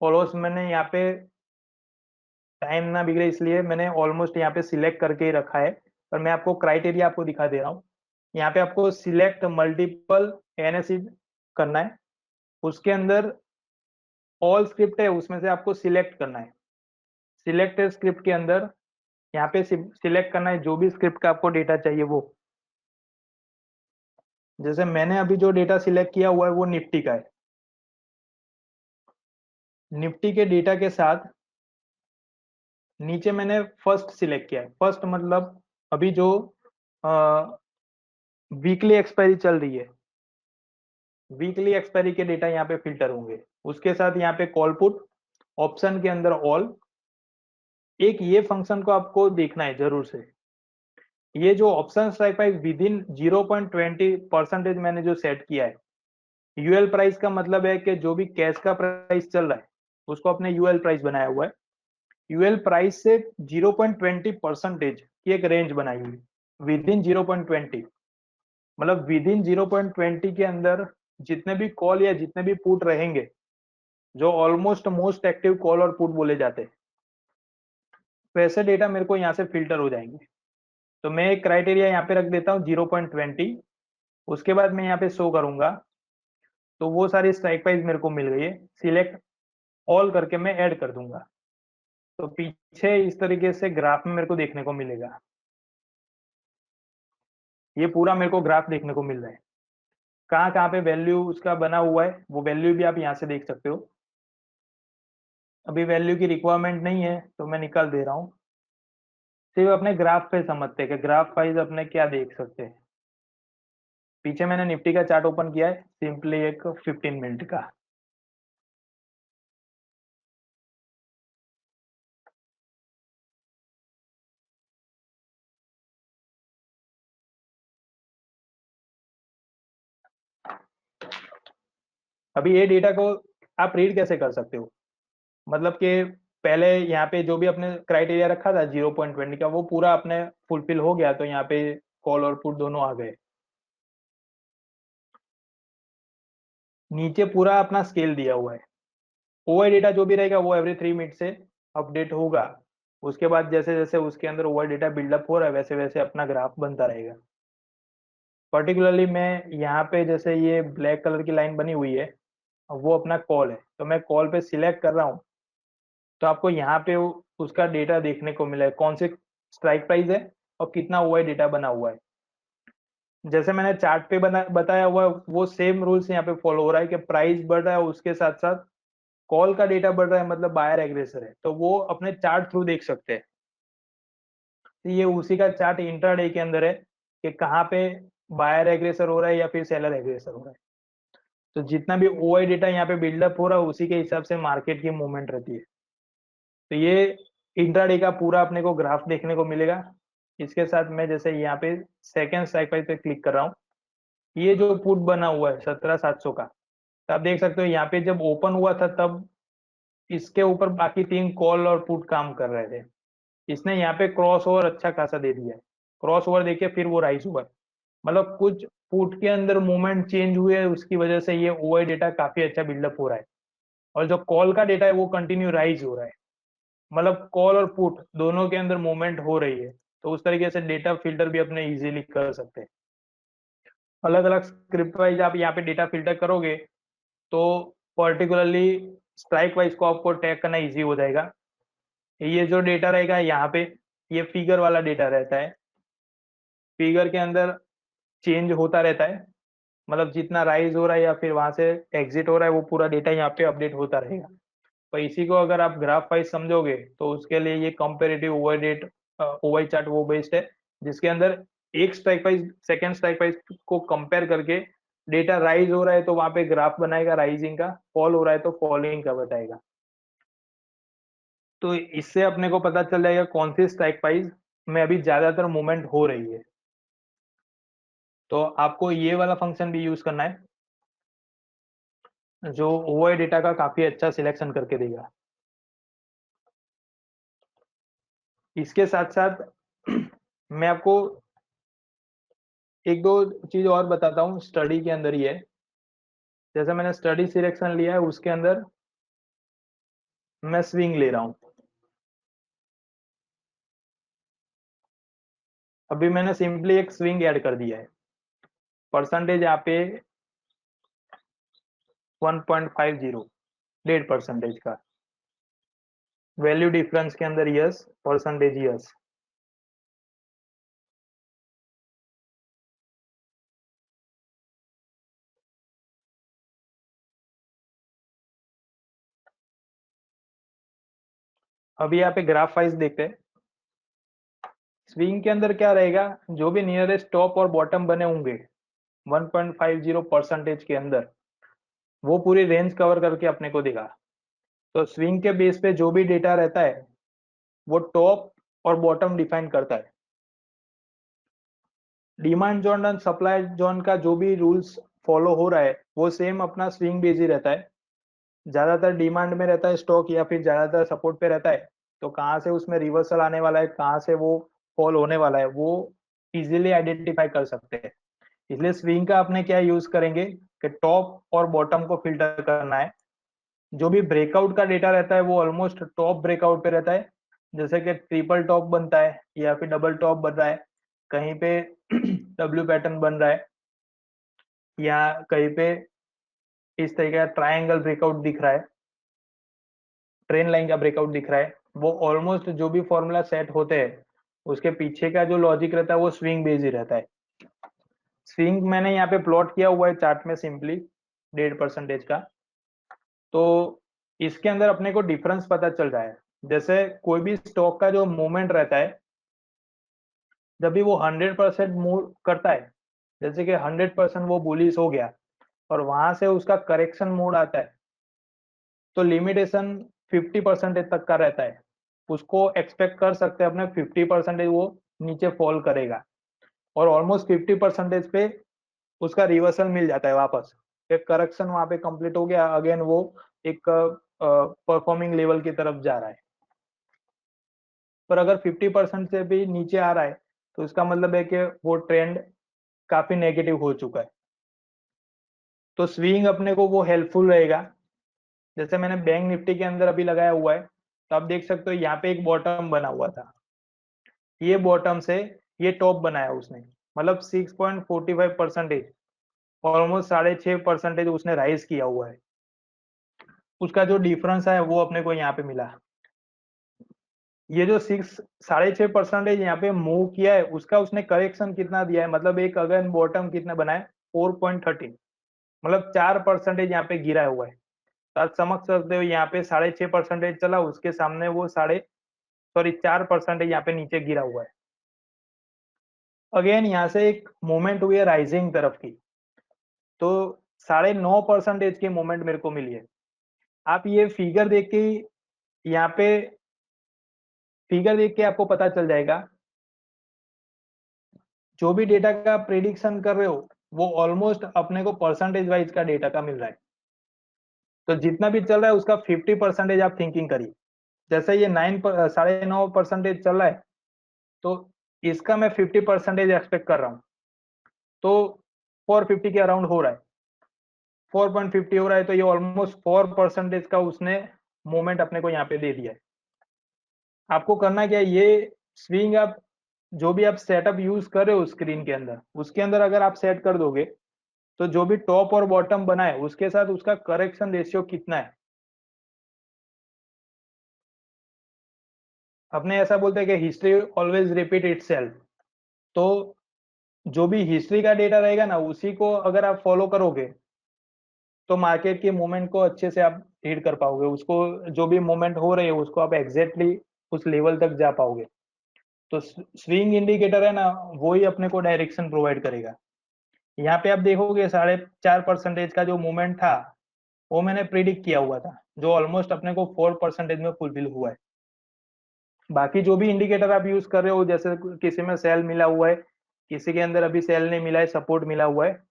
ऑलमोस्ट मैंने यहाँ पे टाइम ना बिगड़े इसलिए मैंने ऑलमोस्ट यहाँ पे सिलेक्ट करके ही रखा है, पर मैं आपको क्राइटेरिया आपको दिखा दे रहा हूँ। यहाँ पे आपको सिलेक्ट मल्टीपल एनएसई करना है। उसके अंदर ऑल स्क्रिप्ट है, उसमें से आपको सिलेक्ट करना है। सिलेक्ट स्क्रिप्ट के अंदर यहाँ पे सिलेक्ट करना है जो भी स्क्रिप्ट का आपको डेटा चाहिए वो। जैसे मैंने अभी जो डेटा सिलेक्ट किया हुआ है वो निफ्टी का है। निफ्टी के डेटा के साथ नीचे मैंने फर्स्ट सिलेक्ट किया है। फर्स्ट मतलब अभी जो वीकली एक्सपायरी चल रही है, वीकली एक्सपायरी के डेटा यहाँ पे फिल्टर होंगे। उसके साथ यहाँ पे कॉल पुट, ऑप्शन के अंदर ऑल। एक ये फंक्शन को आपको देखना है जरूर से, ये जो option strike price with in 0.20% मैंने जो सेट किया है। यूएल प्राइस का मतलब है कि जो भी कैश का प्राइस चल रहा है उसको अपने यूएल प्राइस बनाया हुआ है। यूएल प्राइस से 0.20% की एक रेंज बनाई हुई, विद इन 0.20, मतलब विद इन 0.20 के अंदर जितने भी कॉल या जितने भी पुट रहेंगे, जो ऑलमोस्ट मोस्ट एक्टिव कॉल और पुट बोले जाते हैं, वैसे डेटा मेरे को यहाँ से फिल्टर हो जाएंगे। तो मैं एक क्राइटेरिया यहाँ पे रख देता हूँ 0.20। उसके बाद मैं यहाँ पे शो करूंगा, तो वो सारी स्ट्राइक प्राइस मेरे को मिल गई है। सिलेक्ट ऑल करके मैं ऐड कर दूंगा, तो पीछे इस तरीके से ग्राफ में मेरे को देखने को मिलेगा। ये पूरा मेरे को ग्राफ देखने को मिल रहा है, कहाँ कहाँ पे वैल्यू उसका बना हुआ है वो वैल्यू भी आप यहाँ से देख सकते हो। अभी वैल्यू की रिक्वायरमेंट नहीं है तो मैं निकाल दे रहा हूँ। सिर्फ अपने ग्राफ पे समझते हैं कि ग्राफ वाइज अपने क्या देख सकते हैं। पीछे मैंने निफ्टी का चार्ट ओपन किया है, सिंपली एक 15 मिनट का। अभी ये डेटा को आप रीड कैसे कर सकते हो, मतलब कि पहले यहाँ पे जो भी अपने क्राइटेरिया रखा था 0.20 का, वो पूरा अपने फुलफिल हो गया, तो यहाँ पे कॉल और पुट दोनों आ गए। नीचे पूरा अपना स्केल दिया हुआ है। ओवर डेटा जो भी रहेगा वो एवरी 3 मिनट से अपडेट होगा। उसके बाद जैसे जैसे उसके अंदर ओवर डेटा बिल्डअप हो रहा है, वैसे वैसे अपना ग्राफ बनता रहेगा। पर्टिकुलरली मैं यहाँ पे जैसे ये ब्लैक कलर की लाइन बनी हुई है, वो अपना कॉल है, तो मैं कॉल पे सिलेक्ट कर रहा हूँ, तो आपको यहाँ पे उसका डेटा देखने को मिला है, कौन सी स्ट्राइक प्राइस है और कितना हुआ है डेटा बना हुआ है। जैसे मैंने चार्ट पे बताया हुआ है, वो सेम रूल्स यहाँ पे फॉलो हो रहा है कि प्राइस बढ़ रहा है, उसके साथ साथ कॉल का डेटा बढ़ रहा है, मतलब बायर एग्रेसर है, तो वो अपने चार्ट थ्रू देख सकते हैं। तो ये उसी का चार्ट इंट्राडे के अंदर है कि कहाँ पे बायर एग्रेसर हो रहा है या फिर सेलर एग्रेसर हो रहा है। तो जितना भी ओआई डेटा यहाँ पे बिल्डअप हो रहा है, उसी के हिसाब से मार्केट की मूवमेंट रहती है। तो ये इंट्राडे का पूरा अपने को ग्राफ देखने को मिलेगा। इसके साथ मैं जैसे यहाँ पे सेकेंड स्ट्राइक प्राइस पे क्लिक कर रहा हूँ, ये जो पुट बना हुआ है 17,700 का, तो आप देख सकते हो यहाँ पे जब ओपन हुआ था तब इसके ऊपर बाकी 3 कॉल और पुट काम कर रहे थे। इसने यहाँ पे क्रॉस ओवर अच्छा खासा दे दिया है, क्रॉस ओवर देखिए, फिर वो राइज ओवर, मतलब कुछ पुट के अंदर मूवमेंट चेंज हुए है, उसकी वजह से ये ओआई डेटा काफी अच्छा बिल्डअप हो रहा है। और जो कॉल का डेटा है वो कंटिन्यू राइज हो रहा है, मतलब कॉल और पुट दोनों के अंदर मूवमेंट हो रही है। तो उस तरीके से डेटा फिल्टर भी अपने इजीली कर सकते हैं। अलग अलग स्क्रिप्ट वाइज आप यहाँ पे डेटा फिल्टर करोगे तो पर्टिकुलरली स्ट्राइक वाइज को आपको टैग करना इजी हो जाएगा। ये जो डेटा रहेगा यहाँ पे, ये फिगर वाला डेटा रहता है, फिगर के अंदर चेंज होता रहता है, मतलब जितना राइज हो रहा है या फिर वहां से एग्जिट हो रहा है, वो पूरा डेटा यहाँ पे अपडेट होता रहेगा। तो इसी को अगर आप ग्राफ वाइज समझोगे तो उसके लिए ये comparative over date OY chart वो बेस्ड है, जिसके अंदर एक strike price second strike price को कंपेयर करके डेटा राइज हो रहा है तो वहां पे ग्राफ बनाएगा राइजिंग का, फॉल हो रहा है तो फॉलिंग का बताएगा। तो इससे अपने को पता चल जाएगा कौन सी स्ट्राइक प्राइस में अभी ज्यादातर मूवमेंट हो रही है। तो आपको ये वाला फंक्शन भी यूज करना है, जो ओवाई डेटा का काफी अच्छा सिलेक्शन करके देगा। इसके साथ साथ मैं आपको एक दो चीज और बताता हूँ, स्टडी के अंदर ही है। जैसे मैंने स्टडी सिलेक्शन लिया है, उसके अंदर मैं स्विंग ले रहा हूँ। अभी मैंने सिंपली एक स्विंग ऐड कर दिया है, परसेंटेज यहाँ पे 1.50, 1.5% का वैल्यू डिफरेंस के अंदर यस, परसेंटेज यस। अभी यहाँ पे ग्राफ वाइज देखते हैं, स्विंग के अंदर क्या रहेगा, जो भी नियरेस्ट टॉप और बॉटम बने होंगे 1.50% के अंदर, वो पूरी रेंज कवर करके अपने को देगा। तो स्विंग के बेस पे जो भी डेटा रहता है वो टॉप और बॉटम डिफाइन करता है। डिमांड जोन और सप्लाई जोन का जो भी रूल्स फॉलो हो रहा है वो सेम अपना स्विंग बेस ही रहता है। ज्यादातर डिमांड में रहता है स्टॉक या फिर ज्यादातर सपोर्ट पे रहता है, तो कहाँ से उसमें रिवर्सल आने वाला है, कहाँ से वो फॉल होने वाला है, वो इजीली आइडेंटिफाई कर सकते हैं। इसलिए स्विंग का अपने क्या यूज करेंगे कि टॉप और बॉटम को फिल्टर करना है। जो भी ब्रेकआउट का डेटा रहता है वो ऑलमोस्ट टॉप ब्रेकआउट पे रहता है, जैसे कि ट्रिपल टॉप बनता है या फिर डबल टॉप बन रहा है, कहीं पे डब्ल्यू पैटर्न बन रहा है, या कहीं पे इस तरीके का ट्रायंगल ब्रेकआउट दिख रहा है, ट्रेन लाइन का ब्रेकआउट दिख रहा है, वो ऑलमोस्ट जो भी फॉर्मूला सेट होते हैं उसके पीछे का जो लॉजिक रहता है वो स्विंग बेस ही रहता है। स्विंग मैंने यहाँ पे प्लॉट किया हुआ है चार्ट में सिंपली 1.5% का। तो इसके अंदर अपने को डिफरेंस पता चल रहा है, जैसे कोई भी स्टॉक का जो मूवमेंट रहता है, जब भी वो 100% मूव करता है, जैसे कि 100% वो बुलिश हो गया और वहां से उसका करेक्शन मोड आता है, तो लिमिटेशन 50% तक का रहता है, उसको एक्सपेक्ट कर सकते हैं अपने 50% वो नीचे फॉल करेगा, और ऑलमोस्ट 50% पे उसका रिवर्सल मिल जाता है वापस, एक करेक्शन वहां पे कंप्लीट हो गया, अगेन वो एक परफॉर्मिंग लेवल की तरफ जा रहा है। पर अगर 50% से भी नीचे आ रहा है तो इसका मतलब है कि वो ट्रेंड काफी नेगेटिव हो चुका है। तो स्विंग अपने को वो हेल्पफुल रहेगा। जैसे मैंने बैंक निफ्टी के अंदर अभी लगाया हुआ है, तो आप देख सकते हो यहाँ पे एक बॉटम बना हुआ था, ये बॉटम से ये टॉप बनाया उसने, मतलब 6.45%, ऑलमोस्ट 6.5% उसने राइज किया हुआ है। उसका जो डिफरेंस है वो अपने को यहाँ पे मिला। ये जो 6.5% यहाँ पे मूव किया है, उसका उसने करेक्शन कितना दिया है, मतलब एक अगेन बॉटम कितना बनाए 4.13, मतलब 4% यहाँ पे गिरा हुआ है। तो आप समझ सकते हो यहाँ पे 6.5% चला, उसके सामने वो 4% यहाँ पे नीचे गिरा हुआ है। अगेन यहाँ से एक मूवमेंट हुई है राइजिंग तरफ की, तो 9.5% की मूवमेंट मेरे को मिली है। आप ये फिगर देख के, यहाँ पे फिगर देख के आपको पता चल जाएगा, जो भी डेटा का प्रिडिक्शन कर रहे हो वो ऑलमोस्ट अपने को परसेंटेज वाइज का डेटा का मिल रहा है। तो जितना भी चल रहा है उसका 50% आप थिंकिंग करिए। जैसे ये 9.5% चल रहा है, तो इसका मैं 50% एक्सपेक्ट कर रहा हूँ, तो 450 के अराउंड हो रहा है, 4.50 हो रहा है, तो ये ऑलमोस्ट 4% का उसने मूवमेंट अपने को यहाँ पे दे दिया है। आपको करना क्या है, ये स्विंग आप जो भी आप सेटअप यूज कर रहे हो स्क्रीन के अंदर, उसके अंदर अगर आप सेट कर दोगे, तो जो भी टॉप और बॉटम बना है उसके साथ उसका करेक्शन रेशियो कितना है। अपने ऐसा बोलते हैं कि हिस्ट्री ऑलवेज रिपीट इटसेल्फ। तो जो भी हिस्ट्री का डेटा रहेगा ना, उसी को अगर आप फॉलो करोगे, तो मार्केट के मूवमेंट को अच्छे से आप रीड कर पाओगे, उसको जो भी मूवमेंट हो रही है उसको आप एग्जैक्टली उस लेवल तक जा पाओगे। तो स्विंग इंडिकेटर है ना, वो ही अपने को डायरेक्शन प्रोवाइड करेगा। यहाँ पे आप देखोगे 4.5% का जो मूवमेंट था, वो मैंने प्रिडिक्ट किया हुआ था, जो ऑलमोस्ट अपने को 4% में फुलफिल हुआ है। बाकी जो भी इंडिकेटर आप यूज कर रहे हो, जैसे किसी में सेल मिला हुआ है, किसी के अंदर अभी सेल नहीं मिला है, सपोर्ट मिला हुआ है,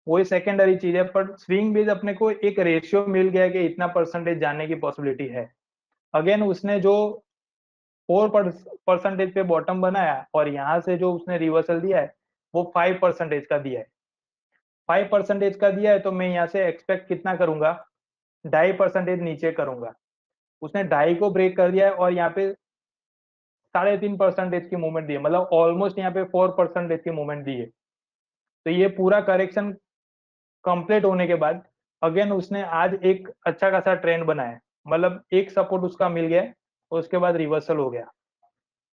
वही सेकेंडरी चीज है। पर स्विंग बेस अपने को एक रेशियो मिल गया है कि इतना परसेंटेज जाने की पॉसिबिलिटी है। अगेन उसने जो 4% पे बॉटम बनाया और यहाँ से जो उसने रिवर्सल दिया है वो 5% का दिया है। 5% का दिया है, तो मैं यहाँ से एक्सपेक्ट कितना करूंगा, 2.5% नीचे करूंगा। उसने 2.5 को ब्रेक कर दिया है और यहाँ पे 3.5% की मूवमेंट दी है, मतलब ऑलमोस्ट यहाँ पे 4% की मूवमेंट दी है। तो ये पूरा करेक्शन कंप्लीट होने के बाद अगेन उसने आज एक अच्छा खासा ट्रेंड बनाया, मतलब एक सपोर्ट उसका मिल गया और उसके बाद रिवर्सल हो गया।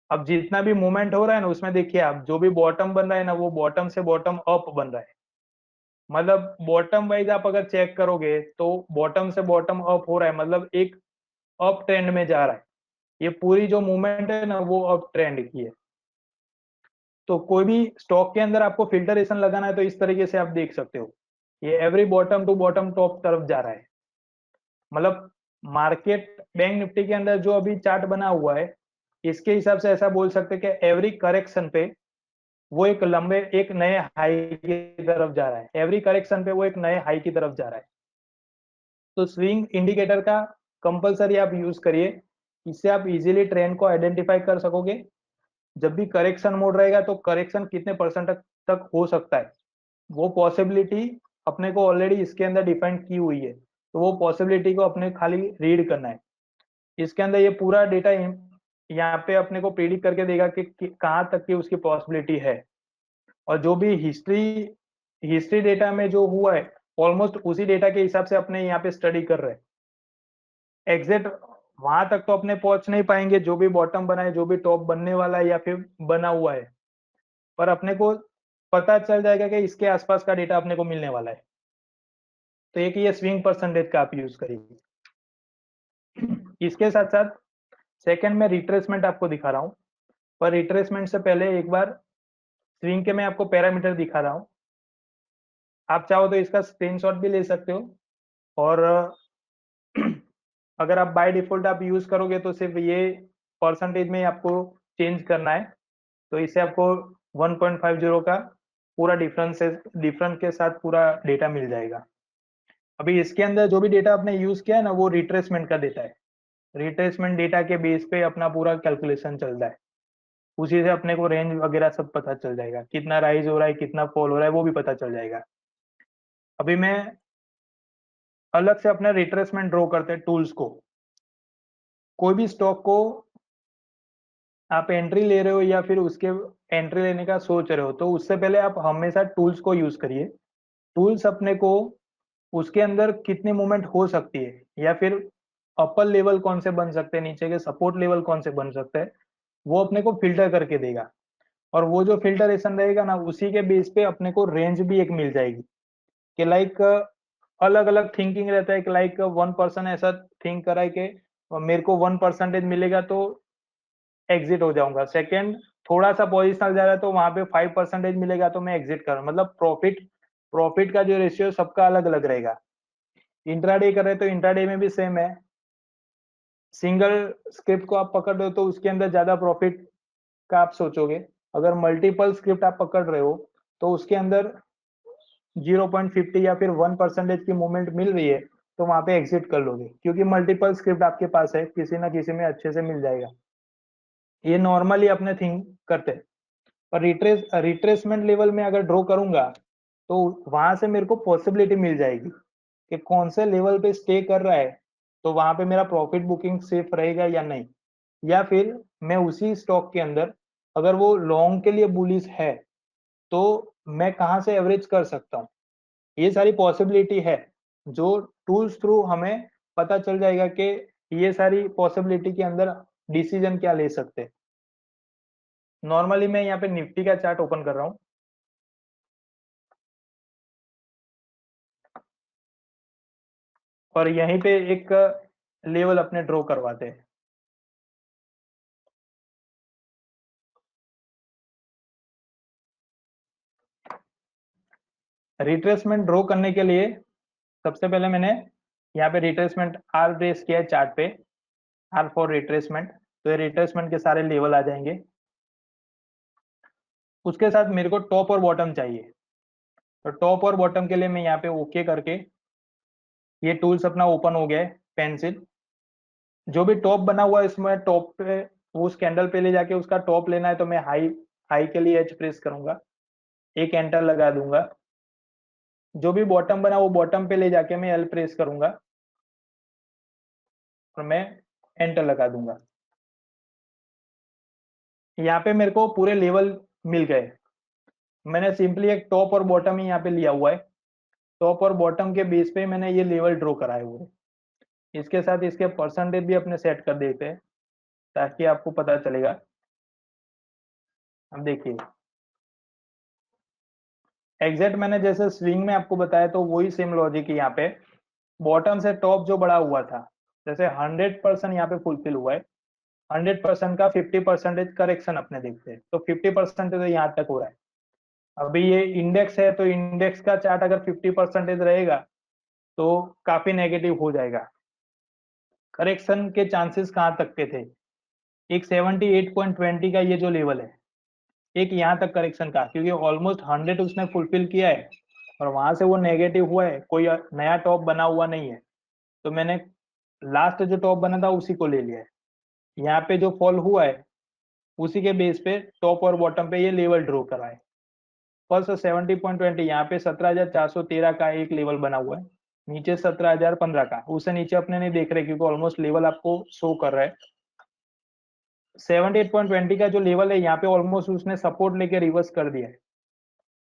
अब जितना भी मूवमेंट हो रहा है ना, उसमें देखिए आप, जो भी बॉटम बन रहा है ना, वो बॉटम से बॉटम अप बन रहा है। मतलब बॉटम वाइज आप अगर चेक करोगे तो बॉटम से बॉटम अप हो रहा है, मतलब एक अप ट्रेंड में जा रहा है। ये पूरी जो मूवमेंट है ना, वो अप ट्रेंड की है। तो कोई भी स्टॉक के अंदर आपको फिल्टरेशन लगाना है तो इस तरीके से आप देख सकते हो, ये every bottom to bottom top तरफ जा रहा है। मतलब मार्केट बैंक निफ्टी के अंदर जो अभी चार्ट बना हुआ है, इसके हिसाब से ऐसा बोल सकते हैं कि एवरी करेक्शन पे वो एक नए हाई की तरफ जा रहा है, एवरी करेक्शन पे वो एक नए हाई की तरफ जा रहा है। तो स्विंग इंडिकेटर का कंपलसरी आप यूज करिए, इससे आप इजीली ट्रेंड को आइडेंटिफाई कर सकोगे। जब भी करेक्शन मोड रहेगा तो करेक्शन कितने परसेंट तक हो सकता है, वो पॉसिबिलिटी अपने को ऑलरेडी इसके अंदर डिफाइन की हुई है। तो वो पॉसिबिलिटी को अपने खाली रीड करना है। इसके अंदर ये पूरा डेटा यहाँ पे अपने को प्रेडिक्ट करके देगा कि कहाँ तक की उसकी पॉसिबिलिटी है। और जो भी हिस्ट्री हिस्ट्री डेटा में जो हुआ है, ऑलमोस्ट उसी डेटा के हिसाब से अपने यहाँ पे स्टडी कर रहे हैं। एग्जैक्ट वहां तक तो अपने पहुंच नहीं पाएंगे, जो भी बॉटम बना है, जो भी टॉप बनने वाला है या फिर बना हुआ है, पर अपने को पता चल जाएगा कि इसके आसपास का डेटा अपने को मिलने वाला है। तो एक ये स्विंग परसेंटेज का आप यूज करिए। इसके साथ साथ सेकंड में रिट्रेसमेंट आपको दिखा रहा हूँ, पर रिट्रेसमेंट से पहले एक बार स्विंग के मैं आपको पैरामीटर दिखा रहा हूँ। आप चाहो तो इसका स्क्रीनशॉट भी ले सकते हो, और अगर आप बाय डिफॉल्ट आप यूज करोगे तो सिर्फ ये परसेंटेज में आपको चेंज करना है। तो इससे आपको 1.50 का पूरा डिफरेंस के साथ पूरा डेटा मिल जाएगा। अभी इसके अंदर जो भी डेटा आपने यूज किया है ना, वो रिट्रेसमेंट का डेटा है। रिट्रेसमेंट डेटा के बेस पे अपना पूरा कैलकुलेशन चल रहा है, उसी से अपने को रेंज वगैरह सब पता चल जाएगा, कितना राइज हो रहा है कितना फॉल हो रहा है वो भी पता चल जाएगा। अभी मैं अलग से अपना रिट्रेसमेंट ड्रॉ करते हैं टूल्स को। कोई भी स्टॉक को आप एंट्री ले रहे हो या फिर उसके एंट्री लेने का सोच रहे हो, तो उससे पहले आप हमेशा टूल्स को यूज करिए। टूल्स अपने को उसके अंदर कितनी मूवमेंट हो सकती है, या फिर अपर लेवल कौन से बन सकते हैं, नीचे के सपोर्ट लेवल कौन से बन सकते हैं, वो अपने को फिल्टर करके देगा। और वो जो फिल्टरेशन रहेगा ना, उसी के बेस पे अपने को रेंज भी एक मिल जाएगी कि लाइक अलग अलग थिंकिंग रहता है कि लाइक वन पर्सन ऐसा थिंक करा है कि मेरे को 1% मिलेगा तो एग्जिट हो जाऊंगा। सेकंड, थोड़ा सा पोजिशनल जा रहा है तो वहां पे 5% मिलेगा तो मैं एग्जिट कर, मतलब प्रॉफिट प्रॉफिट का जो रेशियो सबका अलग अलग रहेगा। इंट्राडे कर रहे तो इंट्राडे में भी सेम है। सिंगल स्क्रिप्ट को आप पकड़ रहे हो तो उसके अंदर ज्यादा प्रॉफिट का आप सोचोगे। अगर मल्टीपल स्क्रिप्ट आप पकड़ रहे हो तो उसके अंदर 0.50 या फिर 1% की मूवमेंट मिल रही है तो वहां पे एग्जिट कर लोगे, क्योंकि मल्टीपल स्क्रिप्ट आपके पास है, किसी ना किसी में अच्छे से मिल जाएगा। ये नॉर्मली अपने थिंक करते हैं। और रिट्रेसमेंट लेवल में अगर ड्रॉ करूंगा तो वहां से मेरे को पॉसिबिलिटी मिल जाएगी कि कौन से लेवल पे स्टे कर रहा है, तो वहां पे मेरा प्रॉफिट बुकिंग सेफ रहेगा या नहीं। या फिर मैं उसी स्टॉक के अंदर, अगर वो लॉन्ग के लिए बुलिश है, तो मैं कहाँ से एवरेज कर सकता हूँ। ये सारी पॉसिबिलिटी है जो टूल्स थ्रू हमें पता चल जाएगा कि ये सारी पॉसिबिलिटी के अंदर डिसीजन क्या ले सकते हैं। नॉर्मली मैं यहाँ पे निफ्टी का चार्ट ओपन कर रहा हूँ और यहीं पे एक लेवल अपने ड्रॉ करवाते हैं। रिट्रेसमेंट ड्रॉ करने के लिए सबसे पहले मैंने यहाँ पे रिट्रेसमेंट आर रेस किया है चार्ट पे, आर फॉर रिट्रेसमेंट। तो ये रिट्रेसमेंट के सारे लेवल आ जाएंगे। उसके साथ मेरे को टॉप और बॉटम चाहिए। तो टॉप और बॉटम के लिए मैं यहाँ पे ओके करके, ये टूल्स अपना ओपन हो गया है, पेंसिल। जो भी टॉप बना हुआ है इसमें टॉप पे, वो उस कैंडल पे ले जाके उसका टॉप लेना है, तो मैं हाई हाई के लिए एच प्रेस करूंगा, एक एंटर लगा दूंगा। जो भी बॉटम बना वो बॉटम पे ले जाके मैं एल प्रेस करूंगा और मैं एंटर लगा दूंगा। यहाँ पे मेरे को पूरे लेवल मिल गए। मैंने सिंपली एक टॉप और बॉटम ही यहाँ पे लिया हुआ है। टॉप और बॉटम के बेस पे मैंने ये लेवल ड्रॉ कराए हुए हैं। इसके साथ इसके परसेंटेज भी अपने सेट कर देते हैं ताकि आपको पता चलेगा। अब देखिए, एग्जैक्ट मैंने जैसे स्विंग में आपको बताया तो वही सेम लॉजिक है यहाँ पे। बॉटम से टॉप जो बड़ा हुआ था, जैसे 100% यहाँ पे फुलफिल हुआ है, 100% का 50% करेक्शन अपने देखते हैं, तो 50% तो यहाँ तक हो रहा है। अभी ये इंडेक्स है तो इंडेक्स का चार्ट अगर 50% रहेगा तो काफी नेगेटिव हो जाएगा। करेक्शन के चांसेस कहाँ तक के थे, एक 78.20 का ये जो लेवल है, एक यहाँ तक करेक्शन का, क्योंकि ऑलमोस्ट 100 उसने फुलफिल किया है और वहां से वो नेगेटिव हुआ है, कोई नया टॉप बना हुआ नहीं है। तो मैंने लास्ट जो टॉप बना था उसी को ले लिया है। यहाँ पे जो फॉल हुआ है उसी के बेस पे टॉप और बॉटम पे ये लेवल ड्रॉ करा है। फर्स्ट 70.20, यहाँ पे 17,413 का एक लेवल बना हुआ है, नीचे 17,015 का, उससे नीचे अपने नहीं देख रहे क्योंकि ऑलमोस्ट लेवल आपको शो कर रहा है। 78.20 का जो लेवल है यहाँ पे ऑलमोस्ट उसने सपोर्ट लेके रिवर्स कर दिया है।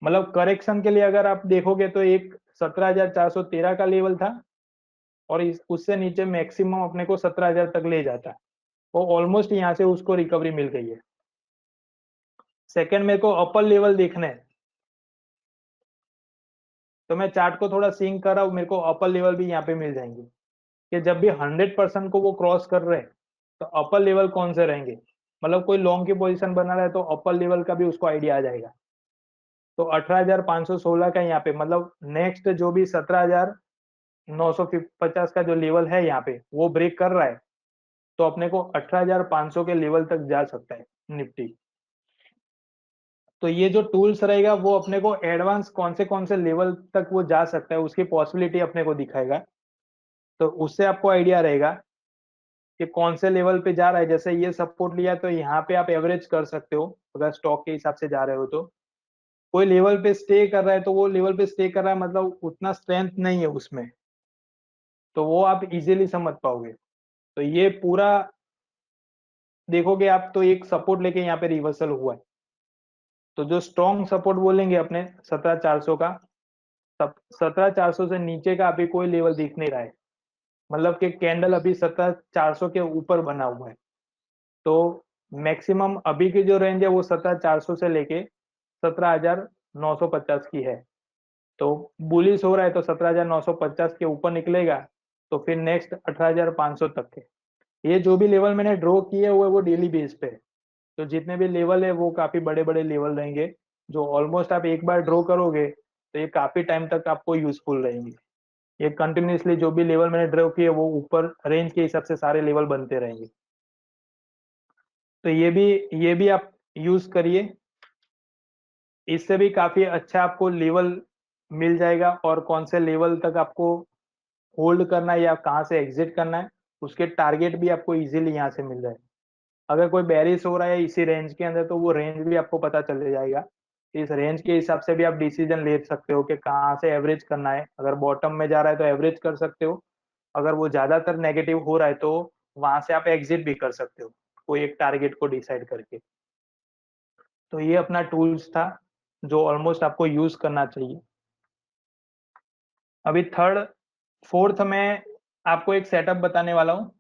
मतलब करेक्शन के लिए अगर आप देखोगे तो एक 17,413 का लेवल था और उससे नीचे मैक्सिमम अपने को 17,000 तक ले जाता है। वो ऑलमोस्ट यहाँ से उसको रिकवरी मिल गई है। सेकंड, मेरे को अपर लेवल देखना है, तो मैं चार्ट को थोड़ा सिंक कर रहा हूँ, मेरे को अपर लेवल भी यहाँ पे मिल जाएंगे कि जब भी 100% को वो क्रॉस कर रहे हैं तो अपर लेवल कौन से रहेंगे। मतलब कोई लॉन्ग की पोजीशन बना रहा है तो अपर लेवल का भी उसको आइडिया आ जाएगा। तो 18,516 का यहाँ पे, मतलब नेक्स्ट जो भी 17,950 का जो लेवल है यहाँ पे वो ब्रेक कर रहा है तो अपने को 18,500 के लेवल तक जा सकता है निफ्टी। तो ये जो टूल्स रहेगा वो अपने को एडवांस कौन से लेवल तक वो जा सकता है उसकी पॉसिबिलिटी अपने को दिखाएगा। तो उससे आपको आइडिया रहेगा कि कौन से लेवल पे जा रहा है। जैसे ये सपोर्ट लिया तो यहाँ पे आप एवरेज कर सकते हो अगर स्टॉक के हिसाब से जा रहे हो। तो कोई लेवल पे स्टे कर रहा है तो वो लेवल पे स्टे कर रहा है, मतलब उतना स्ट्रेंथ नहीं है उसमें, तो वो आप इजीली समझ पाओगे। तो ये पूरा देखोगे आप तो एक सपोर्ट लेके यहाँ पे रिवर्सल हुआ है। तो जो स्ट्रॉन्ग सपोर्ट बोलेंगे अपने 17,400 का, 17,400 से नीचे का अभी कोई लेवल दिख नहीं रहा है। मतलब कि कैंडल अभी 17,400 के ऊपर बना हुआ है। तो मैक्सिमम अभी की जो रेंज है वो 17,400 से लेके 17,950 की है। तो बुलिश हो रहा है तो 17,950 के ऊपर निकलेगा, तो फिर नेक्स्ट 18,500 तक के। ये जो भी लेवल मैंने ड्रॉ किए हुए वो डेली बेस पे है। तो जितने भी लेवल है वो काफी बड़े बड़े लेवल रहेंगे, जो ऑलमोस्ट आप एक बार ड्रॉ करोगे तो ये काफी टाइम तक आपको यूजफुल रहेंगे। ये कंटिन्यूसली जो भी लेवल मैंने ड्रॉ किए वो ऊपर रेंज के हिसाब से सारे लेवल बनते रहेंगे। तो ये भी आप यूज करिए, इससे भी काफी अच्छा आपको लेवल मिल जाएगा, और कौन से लेवल तक आपको होल्ड करना है या कहाँ से एग्जिट करना है उसके टारगेट भी आपको इजीली यहाँ से मिल जाए। अगर कोई बेरिश हो रहा है इसी रेंज के अंदर तो वो रेंज भी आपको पता चल जाएगा। इस रेंज के हिसाब से भी आप डिसीजन ले सकते हो कि कहाँ से एवरेज करना है। अगर बॉटम में जा रहा है तो एवरेज कर सकते हो, अगर वो ज्यादातर नेगेटिव हो रहा है तो वहां से आप एग्जिट भी कर सकते हो कोई एक टारगेट को डिसाइड करके। तो ये अपना टूल्स था जो ऑलमोस्ट आपको यूज करना चाहिए। अभी थर्ड फोर्थ में आपको एक सेटअप बताने वाला हूँ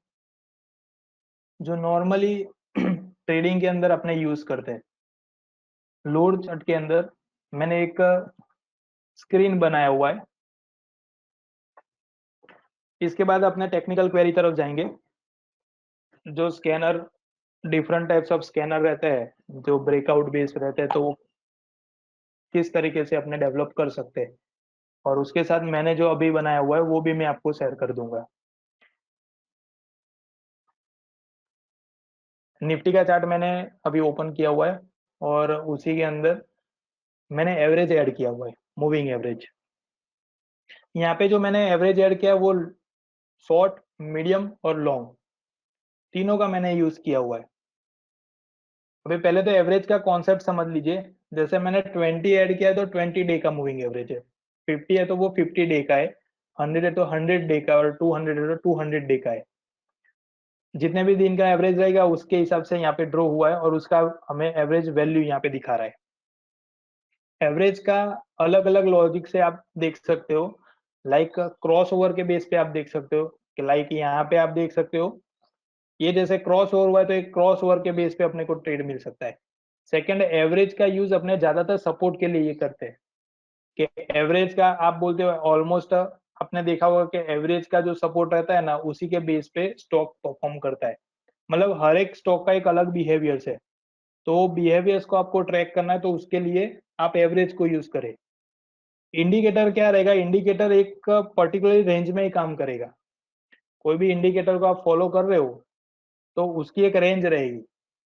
जो नॉर्मली ट्रेडिंग के अंदर अपने यूज करते हैं। लोड चार्ट के अंदर मैंने एक स्क्रीन बनाया हुआ है। इसके बाद अपने टेक्निकल क्वेरी तरफ जाएंगे। जो scanner, different types of scanner रहते हैं जो ब्रेकआउट बेस्ड रहते हैं, तो वो किस तरीके से अपने डेवलप कर सकते हैं, और उसके साथ मैंने जो अभी बनाया हुआ है वो भी मैं आपको शेयर कर दूंगा। निफ्टी का चार्ट मैंने अभी ओपन किया हुआ है, और उसी के अंदर मैंने एवरेज ऐड किया हुआ है, मूविंग एवरेज। यहाँ पे जो मैंने एवरेज ऐड किया है वो शॉर्ट, मीडियम और लॉन्ग तीनों का मैंने यूज किया हुआ है। अभी पहले तो एवरेज का कॉन्सेप्ट समझ लीजिए। जैसे मैंने 20 ऐड किया है तो 20 डे का मूविंग एवरेज है, 50 है तो वो 50 डे का है, 100 है तो 100 डे का, और 200 है तो 200 डे का है। जितने भी दिन का एवरेज रहेगा उसके हिसाब से यहाँ पे ड्रॉ हुआ है, और उसका हमें एवरेज वैल्यू यहाँ पे दिखा रहा है। एवरेज का अलग अलग लॉजिक से आप देख सकते हो। लाइक क्रॉस ओवर के बेस पे आप देख सकते हो कि लाइक यहाँ पे आप देख सकते हो, ये जैसे क्रॉस ओवर हुआ है तो एक क्रॉस ओवर के बेस पे अपने को ट्रेड मिल सकता है। सेकंड, एवरेज का यूज अपने ज्यादातर सपोर्ट के लिए ये करते हैं कि एवरेज का आप बोलते हो ऑलमोस्ट, आपने देखा होगा कि एवरेज का जो सपोर्ट रहता है ना उसी के बेस पे स्टॉक परफॉर्म करता है। मतलब हर एक स्टॉक का एक अलग बिहेवियर्स है, तो बिहेवियर्स को आपको ट्रैक करना है तो उसके लिए आप एवरेज को यूज करें। इंडिकेटर क्या रहेगा, इंडिकेटर एक पर्टिकुलर रेंज में ही काम करेगा। कोई भी इंडिकेटर को आप फॉलो कर रहे हो तो उसकी एक रेंज रहेगी।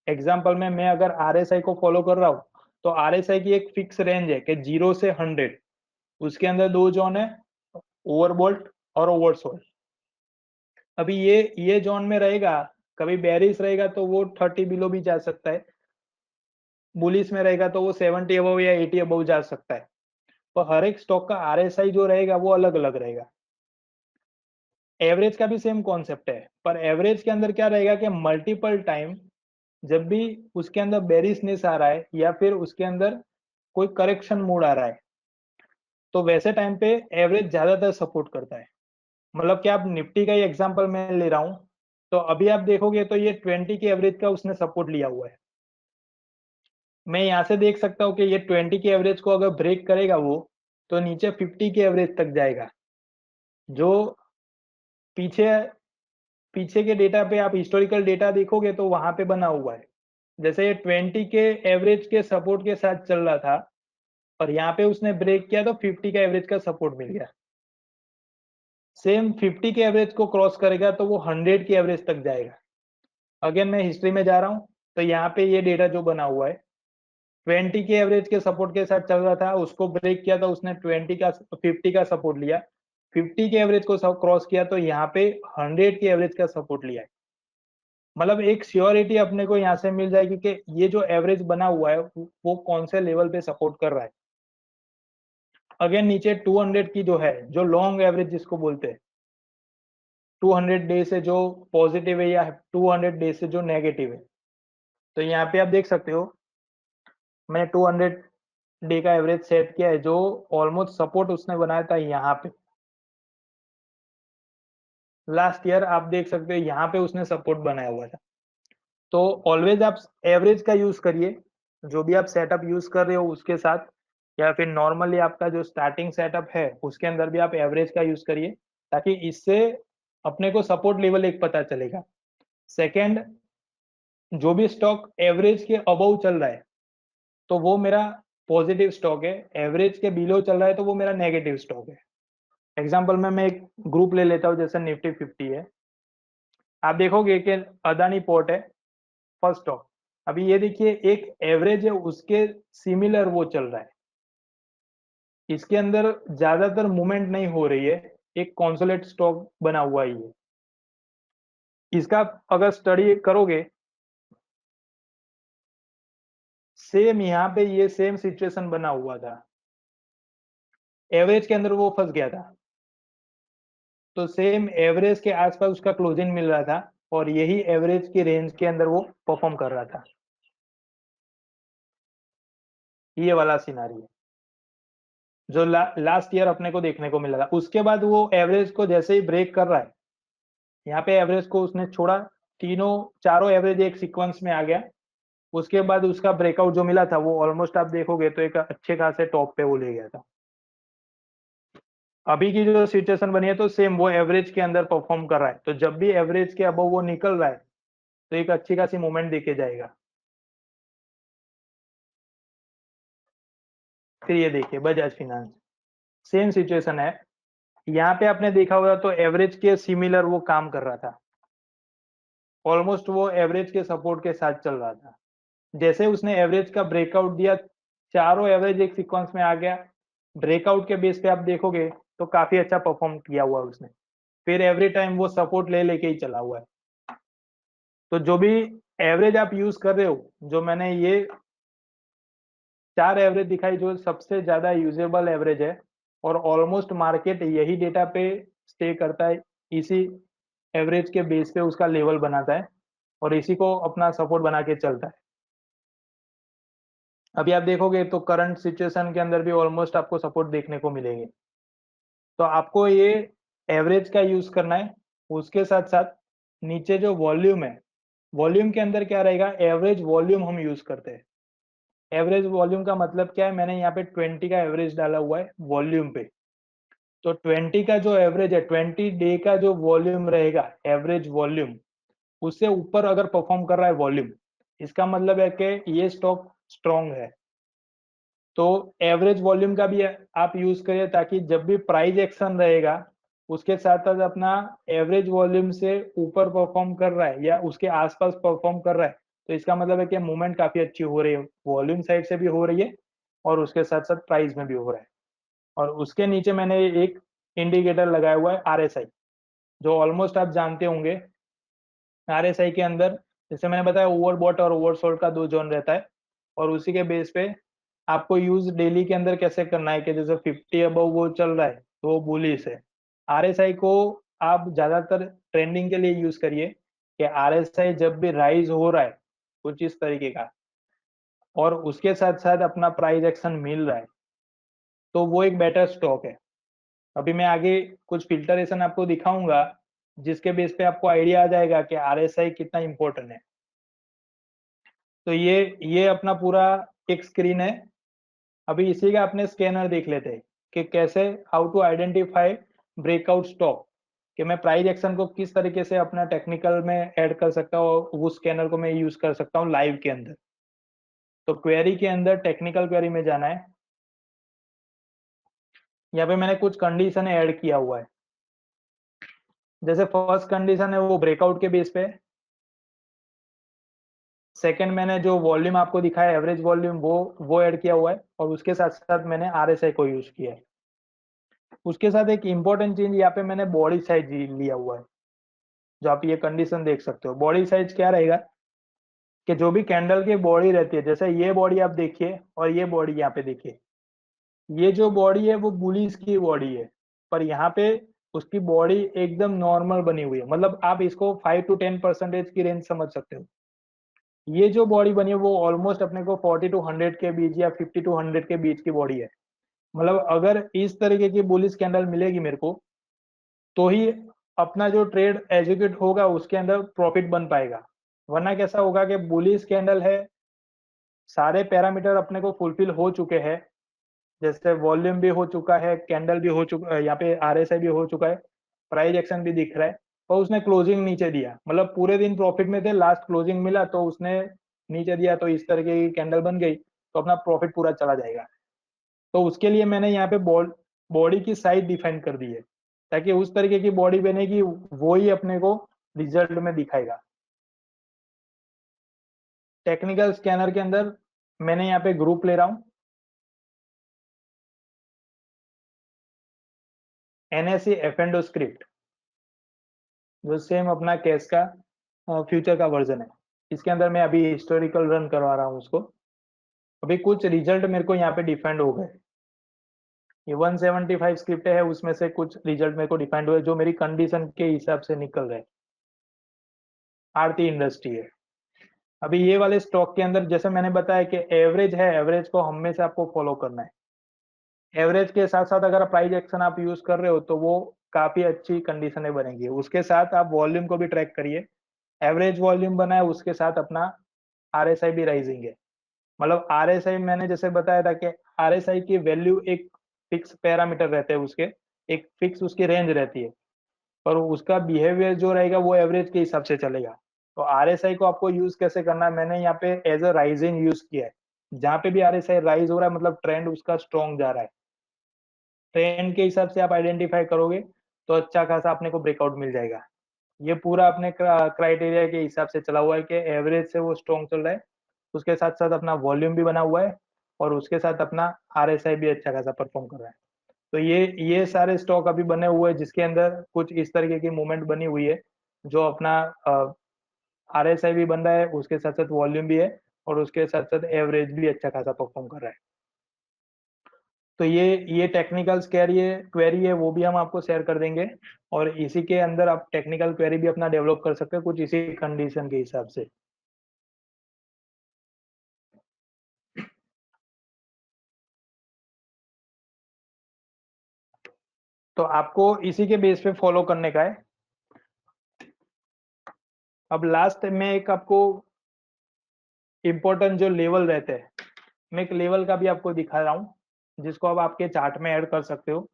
एग्जाम्पल में मैं अगर आरएसआई को फॉलो कर रहा हूँ तो आरएसआई की एक फिक्स रेंज है कि 0 से 100, उसके अंदर दो जोन है, ओवरबोल्ट और ओवरसोल्ड। अभी ये जोन में रहेगा, कभी बेरिश रहेगा तो वो 30 बिलो भी जा सकता है, बुलिस में रहेगा तो वो 70 अबव या 80 अबव जा सकता है। तो हर एक स्टॉक का आरएसआई जो रहेगा वो अलग अलग रहेगा। एवरेज का भी सेम कॉन्सेप्ट है, पर एवरेज के अंदर क्या रहेगा कि मल्टीपल टाइम जब भी उसके अंदर बेरिशनेस आ रहा है या फिर उसके अंदर कोई करेक्शन मूड आ रहा है तो वैसे टाइम पे एवरेज ज्यादातर सपोर्ट करता है। मतलब कि आप निफ्टी का ही एग्जांपल मैं ले रहा हूं, तो अभी आप देखोगे तो ये 20 के एवरेज का उसने सपोर्ट लिया हुआ है। मैं यहाँ से देख सकता हूँ कि ये 20 के एवरेज को अगर ब्रेक करेगा वो, तो नीचे 50 के एवरेज तक जाएगा। जो पीछे पीछे के डेटा पे आप हिस्टोरिकल डेटा देखोगे तो वहां पे बना हुआ है। जैसे ये 20 के एवरेज के सपोर्ट के साथ चल रहा था, और यहाँ पे उसने ब्रेक किया तो 50 का एवरेज का सपोर्ट मिल गया। सेम 50 के एवरेज को क्रॉस करेगा तो वो 100 के एवरेज तक जाएगा। अगेन मैं हिस्ट्री में जा रहा हूँ, तो यहाँ पे ये डेटा जो बना हुआ है 20 के एवरेज के सपोर्ट के साथ चल रहा था, उसको ब्रेक किया तो उसने 50 का सपोर्ट लिया, 50 के एवरेज को क्रॉस किया तो यहाँ पे 100 के एवरेज का सपोर्ट लिया है। मतलब एक श्योरिटी अपने को यहाँ से मिल जाएगी कि ये जो एवरेज बना हुआ है वो कौन से लेवल पे सपोर्ट कर रहा है। अगेन नीचे 200 की जो है, जो लॉन्ग एवरेज जिसको बोलते हैं, 200 डे से जो पॉजिटिव है या 200 डे से जो नेगेटिव है, तो यहाँ पे आप देख सकते हो मैंने 200 डे का एवरेज सेट किया है, जो ऑलमोस्ट सपोर्ट उसने बनाया था यहाँ पे। लास्ट ईयर आप देख सकते हो यहाँ पे उसने सपोर्ट बनाया हुआ था। तो ऑलवेज आप एवरेज का यूज करिए, जो भी आप सेटअप यूज कर रहे हो उसके साथ, या फिर नॉर्मली आपका जो स्टार्टिंग सेटअप है उसके अंदर भी आप एवरेज का यूज करिए, ताकि इससे अपने को सपोर्ट लेवल एक पता चलेगा। सेकंड, जो भी स्टॉक एवरेज के अबव चल रहा है तो वो मेरा पॉजिटिव स्टॉक है, एवरेज के बिलो चल रहा है तो वो मेरा नेगेटिव स्टॉक है। एग्जाम्पल में मैं एक ग्रुप ले लेता हूँ, जैसे निफ्टी 50 है। आप देखोगे कि अदानी पोर्ट है फर्स्ट स्टॉक। अभी ये देखिए एक एवरेज है, उसके सिमिलर वो चल रहा है, इसके अंदर ज्यादातर मूवमेंट नहीं हो रही है, एक कॉन्सोलेट स्टॉक बना हुआ है ये। इसका अगर स्टडी करोगे, सेम यहाँ पे ये सेम सिचुएशन बना हुआ था, एवरेज के अंदर वो फंस गया था, तो सेम एवरेज के आसपास उसका क्लोजिंग मिल रहा था और यही एवरेज की रेंज के अंदर वो परफॉर्म कर रहा था। ये वाला सिनारी है जो लास्ट ईयर अपने को देखने को मिला था। उसके बाद वो एवरेज को जैसे ही ब्रेक कर रहा है, यहाँ पे एवरेज को उसने छोड़ा, तीनों चारों एवरेज एक सीक्वेंस में आ गया। उसके बाद उसका ब्रेकआउट जो मिला था वो ऑलमोस्ट आप देखोगे तो एक अच्छे खासे टॉप पे वो ले गया था। अभी की जो सिचुएशन बनी है तो सेम वो एवरेज के अंदर परफॉर्म कर रहा है, तो जब भी एवरेज के अबव वो निकल रहा है तो एक अच्छी खासी मूवमेंट देके जाएगा। फिर ये देखिए बजाज फिनांस, सेम सिचुएशन है। यहाँ पे आपने देखा होगा तो एवरेज के सिमिलर वो काम कर रहा था, ऑलमोस्ट वो एवरेज के सपोर्ट के साथ चल रहा था। जैसे उसने एवरेज का ब्रेकआउट दिया, चारों एवरेज एक सीक्वेंस में आ गया, ब्रेकआउट के बेस पे आप देखोगे तो काफी अच्छा परफॉर्म किया हुआ है उसने, फिर एवरी टाइम वो सपोर्ट ले लेके ही चला हुआ है। तो जो भी एवरेज आप यूज कर रहे हो, जो मैंने ये 4 एवरेज दिखाई जो सबसे ज्यादा यूजेबल एवरेज है, और ऑलमोस्ट मार्केट यही डेटा पे स्टे करता है, इसी एवरेज के बेस पे उसका लेवल बनाता है और इसी को अपना सपोर्ट बना के चलता है। अभी आप देखोगे तो करंट सिचुएशन के अंदर भी ऑलमोस्ट आपको सपोर्ट देखने को मिलेंगे। तो आपको ये एवरेज का यूज करना है, उसके साथ साथ नीचे जो वॉल्यूम है, वॉल्यूम के अंदर क्या रहेगा, एवरेज वॉल्यूम हम यूज करते हैं। एवरेज वॉल्यूम का मतलब क्या है, मैंने यहाँ पे 20 का एवरेज डाला हुआ है वॉल्यूम पे। तो 20 का जो एवरेज है, 20 डे का जो वॉल्यूम रहेगा, एवरेज वॉल्यूम, उससे ऊपर अगर परफॉर्म कर रहा है वॉल्यूम, इसका मतलब है कि ये स्टॉक स्ट्रॉन्ग है। तो एवरेज वॉल्यूम का भी आप यूज करिए, ताकि जब भी प्राइस एक्शन रहेगा उसके साथ साथ अपना एवरेज वॉल्यूम से ऊपर परफॉर्म कर रहा है या उसके आसपास परफॉर्म कर रहा है, तो इसका मतलब है कि मूवमेंट काफी अच्छी हो रही है, वॉल्यूम साइड से भी हो रही है और उसके साथ साथ प्राइस में भी हो रहा है। और उसके नीचे मैंने एक इंडिकेटर लगाया हुआ है आरएसआई, जो ऑलमोस्ट आप जानते होंगे। आरएसआई के अंदर जैसे मैंने बताया ओवरबॉट और ओवरसोल्ड का 2 जोन रहता है, और उसी के बेस पे आपको यूज डेली के अंदर कैसे करना है कि जैसे 50 अबव वो चल रहा है तो वो बुलिश है। आरएसआई को आप ज्यादातर ट्रेंडिंग के लिए यूज करिए कि आरएसआई जब भी राइज हो रहा है कुछ इस तरीके का, और उसके साथ साथ अपना प्राइस एक्शन मिल रहा है, तो वो एक बेटर स्टॉक है। अभी मैं आगे कुछ फिल्टरेशन आपको दिखाऊंगा, जिसके बेस पे आपको आइडिया आ जाएगा कि आरएसआई कितना इंपॉर्टेंट है। तो ये अपना पूरा एक स्क्रीन है। अभी इसी का अपने स्कैनर देख लेते हैं कि कैसे how to identify breakout stock, कि मैं प्राइस एक्शन को किस तरीके से अपना टेक्निकल में ऐड कर सकता हूँ और उस स्कैनर को मैं यूज कर सकता हूँ लाइव के अंदर। तो क्वेरी के अंदर टेक्निकल क्वेरी में जाना है। यहाँ पे मैंने कुछ कंडीशन ऐड किया हुआ है। जैसे फर्स्ट कंडीशन है वो ब्रेकआउट के बेस पे, सेकंड मैंने जो वॉल्यूम आपको दिखाया एवरेज वॉल्यूम वो ऐड किया हुआ है, और उसके साथ साथ मैंने आरएसआई को यूज किया है। उसके साथ एक इंपॉर्टेंट चेंज यहाँ पे मैंने बॉडी साइज लिया हुआ है, जो आप ये कंडीशन देख सकते हो। बॉडी साइज क्या रहेगा कि जो भी कैंडल की बॉडी रहती है, जैसे ये बॉडी आप देखिए और ये बॉडी यहाँ पे देखिए, ये जो बॉडी है वो बुलिश की बॉडी है, पर यहाँ पे उसकी बॉडी एकदम नॉर्मल बनी हुई है, मतलब आप इसको 5 to 10% की रेंज समझ सकते हो। ये जो बॉडी बनी है वो ऑलमोस्ट अपने को 40 टू 100 के बीच या 50 टू 100 के बीच की बॉडी है। मतलब अगर इस तरीके की बुलिश कैंडल मिलेगी मेरे को, तो ही अपना जो ट्रेड एग्जीक्यूट होगा उसके अंदर प्रॉफिट बन पाएगा। वरना कैसा होगा कि बुलिश कैंडल है, सारे पैरामीटर अपने को फुलफिल हो चुके हैं, जैसे वॉल्यूम भी हो चुका है, कैंडल भी हो चुका है, यहाँ पे आरएसआई भी हो चुका है, प्राइस एक्शन भी दिख रहा है, और उसने क्लोजिंग नीचे दिया, मतलब पूरे दिन प्रॉफिट में थे, लास्ट क्लोजिंग मिला तो उसने नीचे दिया, तो इस तरीके की कैंडल बन गई, तो अपना प्रॉफिट पूरा चला जाएगा। तो उसके लिए मैंने यहाँ पे बॉडी की साइज डिफाइन कर दी है, ताकि उस तरीके की बॉडी बनेगी, वो ही अपने को रिजल्ट में दिखाएगा। टेक्निकल स्कैनर के अंदर मैंने यहाँ पे ग्रुप ले रहा हूँ, एनएससी एफएनडो स्क्रिप्ट, जो सेम अपना केस का फ्यूचर का वर्जन है। इसके अंदर मैं अभी हिस्टोरिकल रन करवा रहा हूँ उसको। अभी कुछ रिजल्ट मेरे को यहाँ पे डिफाइंड हो गए। ये 175 स्क्रिप्ट है, उसमें से कुछ रिजल्ट मेरे को डिफाइंड हुए जो मेरी कंडीशन के हिसाब से निकल रहे। आरती इंडस्ट्री है। अभी ये वाले स्टॉक के अंदर जैसे मैंने बताया कि एवरेज है, एवरेज को हमेशा आपको फॉलो करना है। एवरेज के साथ साथ अगर प्राइस एक्शन आप यूज कर रहे हो तो वो काफी अच्छी कंडीशनें बनेगी। उसके साथ आप वॉल्यूम को भी ट्रैक करिए। एवरेज वॉल्यूम बना है, उसके साथ अपना आरएसआई भी राइजिंग है। मतलब आरएसआई मैंने जैसे बताया था कि आरएसआई की वैल्यू एक फिक्स पैरामीटर रहते हैं उसके, एक फिक्स उसकी रेंज रहती है, और उसका बिहेवियर जो रहेगा वो एवरेज के हिसाब से चलेगा। तो आरएसआई को आपको यूज कैसे करना है, मैंने यहाँ पे एज अ राइजिंग यूज किया है। जहां पे भी आरएसआई राइज हो रहा है मतलब ट्रेंड उसका स्ट्रॉन्ग जा रहा है, ट्रेंड के हिसाब से आप आइडेंटिफाई करोगे तो अच्छा खासा अपने को ब्रेकआउट मिल जाएगा। ये पूरा अपने क्राइटेरिया के हिसाब से चला हुआ है कि एवरेज से वो स्ट्रॉन्ग चल रहा है, उसके साथ साथ अपना वॉल्यूम भी बना हुआ है, और उसके साथ अपना आरएसआई भी अच्छा खासा परफॉर्म कर रहा है। तो ये सारे स्टॉक अभी बने हुए हैं जिसके अंदर कुछ इस तरीके की मूवमेंट बनी हुई है, जो अपना आरएसआई भी बन रहा है, उसके साथ साथ वॉल्यूम भी है, और उसके साथ साथ एवरेज भी अच्छा खासा परफॉर्म कर रहा है। तो ये टेक्निकल क्वेरी है वो भी हम आपको शेयर कर देंगे, और इसी के अंदर आप टेक्निकल क्वेरी भी अपना डेवलप कर सकते हैं कुछ इसी कंडीशन के हिसाब से। तो आपको इसी के बेस पे फॉलो करने का है। अब लास्ट में एक आपको इम्पोर्टेंट जो लेवल रहते हैं, मैं एक लेवल का भी आपको दिखा रहा हूँ जिसको आप आपके चार्ट में ऐड कर सकते हो।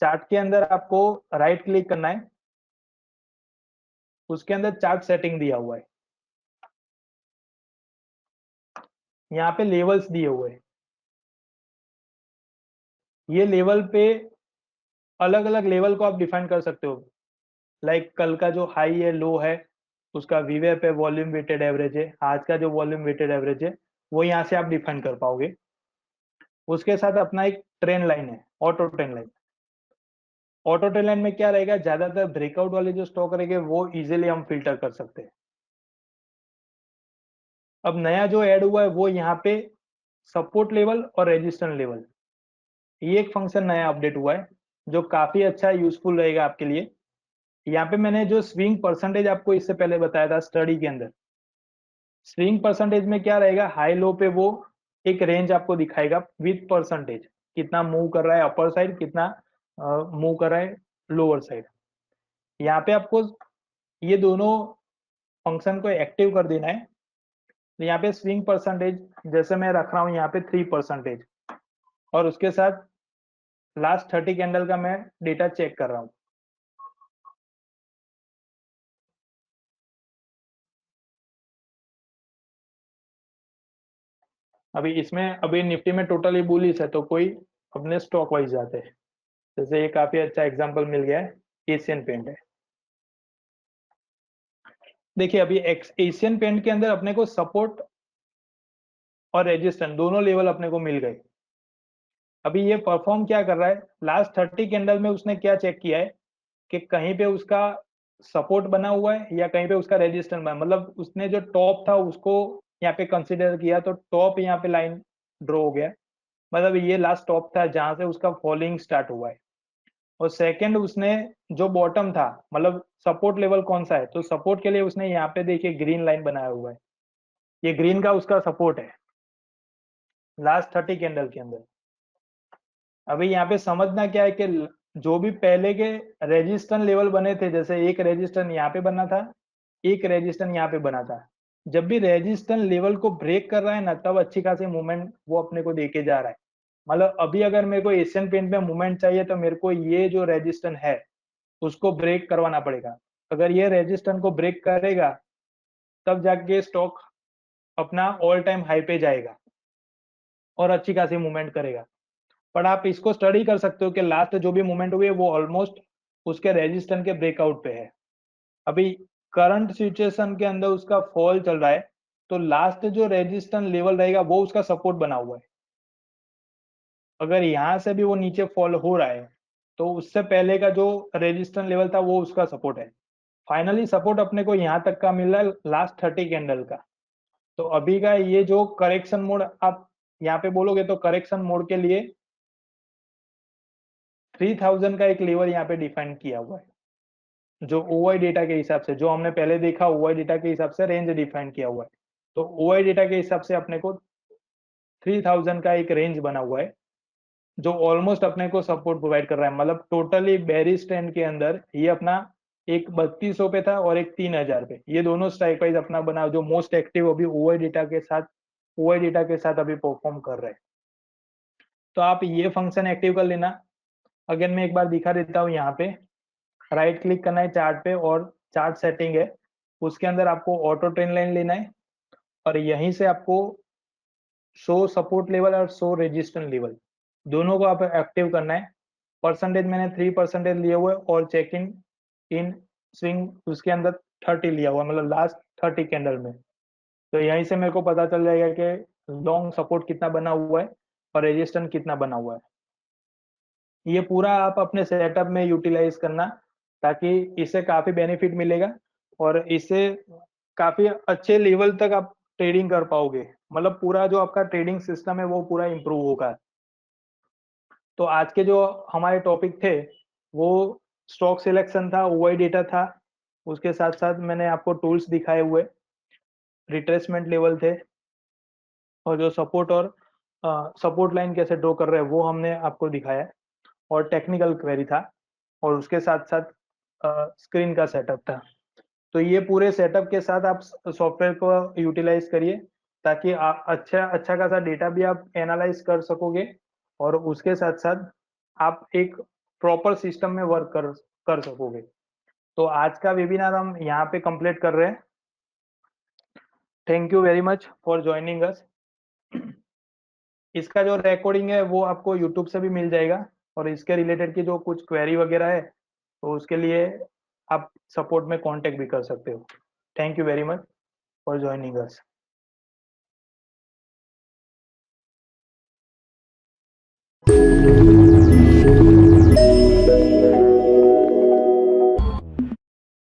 चार्ट के अंदर आपको राइट क्लिक करना है, उसके अंदर चार्ट सेटिंग दिया हुआ है, यहाँ पे लेवल्स दिए हुए हैं। ये लेवल पे अलग अलग लेवल को आप डिफाइन कर सकते हो। लाइक कल का जो हाई है, लो है, उसका वीवेप है, वॉल्यूम वेटेड एवरेज है, आज का जो वॉल्यूम वेटेड एवरेज है वो यहाँ से आप डिफाइन कर पाओगे। उसके साथ अपना एक ट्रेंड लाइन है, auto trend line. Auto trend line में क्या रहेगा, ज्यादातर ब्रेकआउट वाले जो स्टॉक रहेंगे वो इजीली हम फिल्टर कर सकते हैं। अब नया जो ऐड हुआ है वो यहाँ पे सपोर्ट लेवल और रेजिस्टेंस लेवल, ये एक फंक्शन नया अपडेट हुआ है जो काफी अच्छा यूजफुल रहेगा आपके लिए। यहाँ पे मैंने जो स्विंग परसेंटेज आपको इससे पहले बताया था स्टडी के अंदर, स्विंग परसेंटेज में क्या रहेगा, हाई लो पे वो एक रेंज आपको दिखाएगा विथ परसेंटेज, कितना मूव कर रहा है अपर साइड, कितना मूव कर रहा है लोअर साइड। यहाँ पे आपको ये दोनों फंक्शन को एक्टिव कर देना है। तो यहाँ पे स्विंग परसेंटेज जैसे मैं रख रहा हूँ यहाँ पे 3%, और उसके साथ लास्ट 30 कैंडल का मैं डेटा चेक कर रहा हूँ। अभी इसमें अभी निफ्टी में टोटली बुलिश है, तो कोई अपने स्टॉक वाइज जाते हैं। जैसे ये काफी अच्छा एग्जांपल मिल गया है, एशियन पेंट है। देखिए अभी एशियन पेंट के अंदर अपने को सपोर्ट और रेजिस्टेंस दोनों लेवल अपने को मिल गए। अभी ये परफॉर्म क्या कर रहा है, लास्ट 30 कैंडल में उसने क्या चेक किया है कि कहीं पे उसका सपोर्ट बना हुआ है या कहीं पे उसका रेजिस्टेंस बना, मतलब उसने जो टॉप था उसको यहाँ पे कंसिडर किया, तो टॉप यहाँ पे लाइन ड्रॉ हो गया। मतलब ये लास्ट टॉप था जहां से उसका फॉलिंग स्टार्ट हुआ है। और सेकंड उसने जो बॉटम था, मतलब सपोर्ट लेवल कौन सा है, तो सपोर्ट के लिए उसने यहाँ पे देखिए ग्रीन लाइन बनाया हुआ है, ये ग्रीन का उसका सपोर्ट है लास्ट 30 कैंडल के अंदर। अभी यहाँ पे समझना क्या है कि जो भी पहले के रेजिस्टेंस लेवल बने थे, जैसे एक रेजिस्टेंस यहाँ पे बना था, एक रेजिस्टेंस यहाँ पे बना था, जब भी रेजिस्टेंस लेवल को ब्रेक कर रहा है ना, तब अच्छी खासी मूवमेंट वो अपने को देके जा रहा है। मतलब अभी अगर मेरे को एशियन पेंट में मूवमेंट चाहिए तो मेरे को ये जो रेजिस्टेंस है उसको ब्रेक करवाना पड़ेगा। अगर ये रेजिस्टेंस को ब्रेक करेगा तब जाके स्टॉक अपना ऑल टाइम हाई पे जाएगा और अच्छी खासी मूवमेंट करेगा। पर आप इसको स्टडी कर सकते हो कि लास्ट जो भी मूवमेंट हुई है वो ऑलमोस्ट उसके रेजिस्टेंस के ब्रेकआउट पे है। अभी करंट सिचुएशन के अंदर उसका फॉल चल रहा है, तो लास्ट जो रेजिस्टेंस लेवल रहेगा वो उसका सपोर्ट बना हुआ है। अगर यहाँ से भी वो नीचे फॉल हो रहा है तो उससे पहले का जो रेजिस्टेंस लेवल था वो उसका सपोर्ट है। फाइनली सपोर्ट अपने को यहाँ तक का मिल रहा है लास्ट 30 कैंडल का। तो अभी का ये जो करेक्शन मोड आप यहाँ पे बोलोगे तो करेक्शन मोड के लिए 3000 का एक लेवल यहाँ पे डिफाइन किया हुआ है, जो ओआई डेटा के हिसाब से, जो हमने पहले देखा ओआई डेटा के हिसाब से रेंज डिफाइन किया हुआ है। तो ओआई डेटा के हिसाब से अपने को 3000 का एक रेंज बना हुआ है जो ऑलमोस्ट अपने को सपोर्ट प्रोवाइड कर रहा है। मतलब टोटली बेरिश ट्रेंड के अंदर ये अपना एक 3200 पे था और एक 3000 पे, ये दोनों स्ट्राइक प्राइस अपना बना जो मोस्ट एक्टिव अभी ओआई डेटा के साथ अभी परफॉर्म कर रहे हैं। तो आप ये फंक्शन एक्टिव कर लेना। अगेन मैं एक बार दिखा देता हूँ। यहाँ पे राइट क्लिक करना है चार्ट पे और चार्ट सेटिंग है, उसके अंदर आपको ऑटो ट्रेंड लाइन लेना है और यहीं से आपको शो सपोर्ट लेवल और शो रेजिस्टेंस लेवल दोनों को आप एक्टिव करना है। परसेंटेज मैंने 3% लिए हुए और चेक इन स्विंग उसके अंदर 30 लिया हुआ, मतलब लास्ट 30 कैंडल में। तो यहीं से मेरे को पता चल जाएगा कि लॉन्ग सपोर्ट कितना बना हुआ है और रेजिस्टेंस कितना बना हुआ है। ये पूरा आप अपने सेटअप में यूटिलाइज करना, ताकि इससे काफी बेनिफिट मिलेगा और इससे काफी अच्छे लेवल तक आप ट्रेडिंग कर पाओगे। मतलब पूरा जो आपका ट्रेडिंग सिस्टम है वो पूरा इंप्रूव होगा। तो आज के जो हमारे टॉपिक थे वो स्टॉक सिलेक्शन था, ओआई डेटा था, उसके साथ साथ मैंने आपको टूल्स दिखाए हुए, रिट्रेसमेंट लेवल थे और जो सपोर्ट और सपोर्ट लाइन कैसे ड्रॉ कर रहे हैं वो हमने आपको दिखाया है, और टेक्निकल क्वेरी था और उसके साथ साथ स्क्रीन का सेटअप था। तो ये पूरे सेटअप के साथ आप सॉफ्टवेयर को यूटिलाइज करिए ताकि अच्छा अच्छा खासा डेटा भी आप एनालाइज कर सकोगे और उसके साथ साथ आप एक प्रॉपर सिस्टम में वर्क कर सकोगे। तो आज का वेबिनार हम यहाँ पे कंप्लीट कर रहे हैं। Thank you very much for joining us. इसका जो रिकॉर्डिंग है वो आपको यूट्यूब से भी मिल जाएगा और इसके रिलेटेड की जो कुछ क्वेरी वगैरह है तो उसके लिए आप सपोर्ट में कांटेक्ट भी कर सकते हो। Thank you very much for joining us.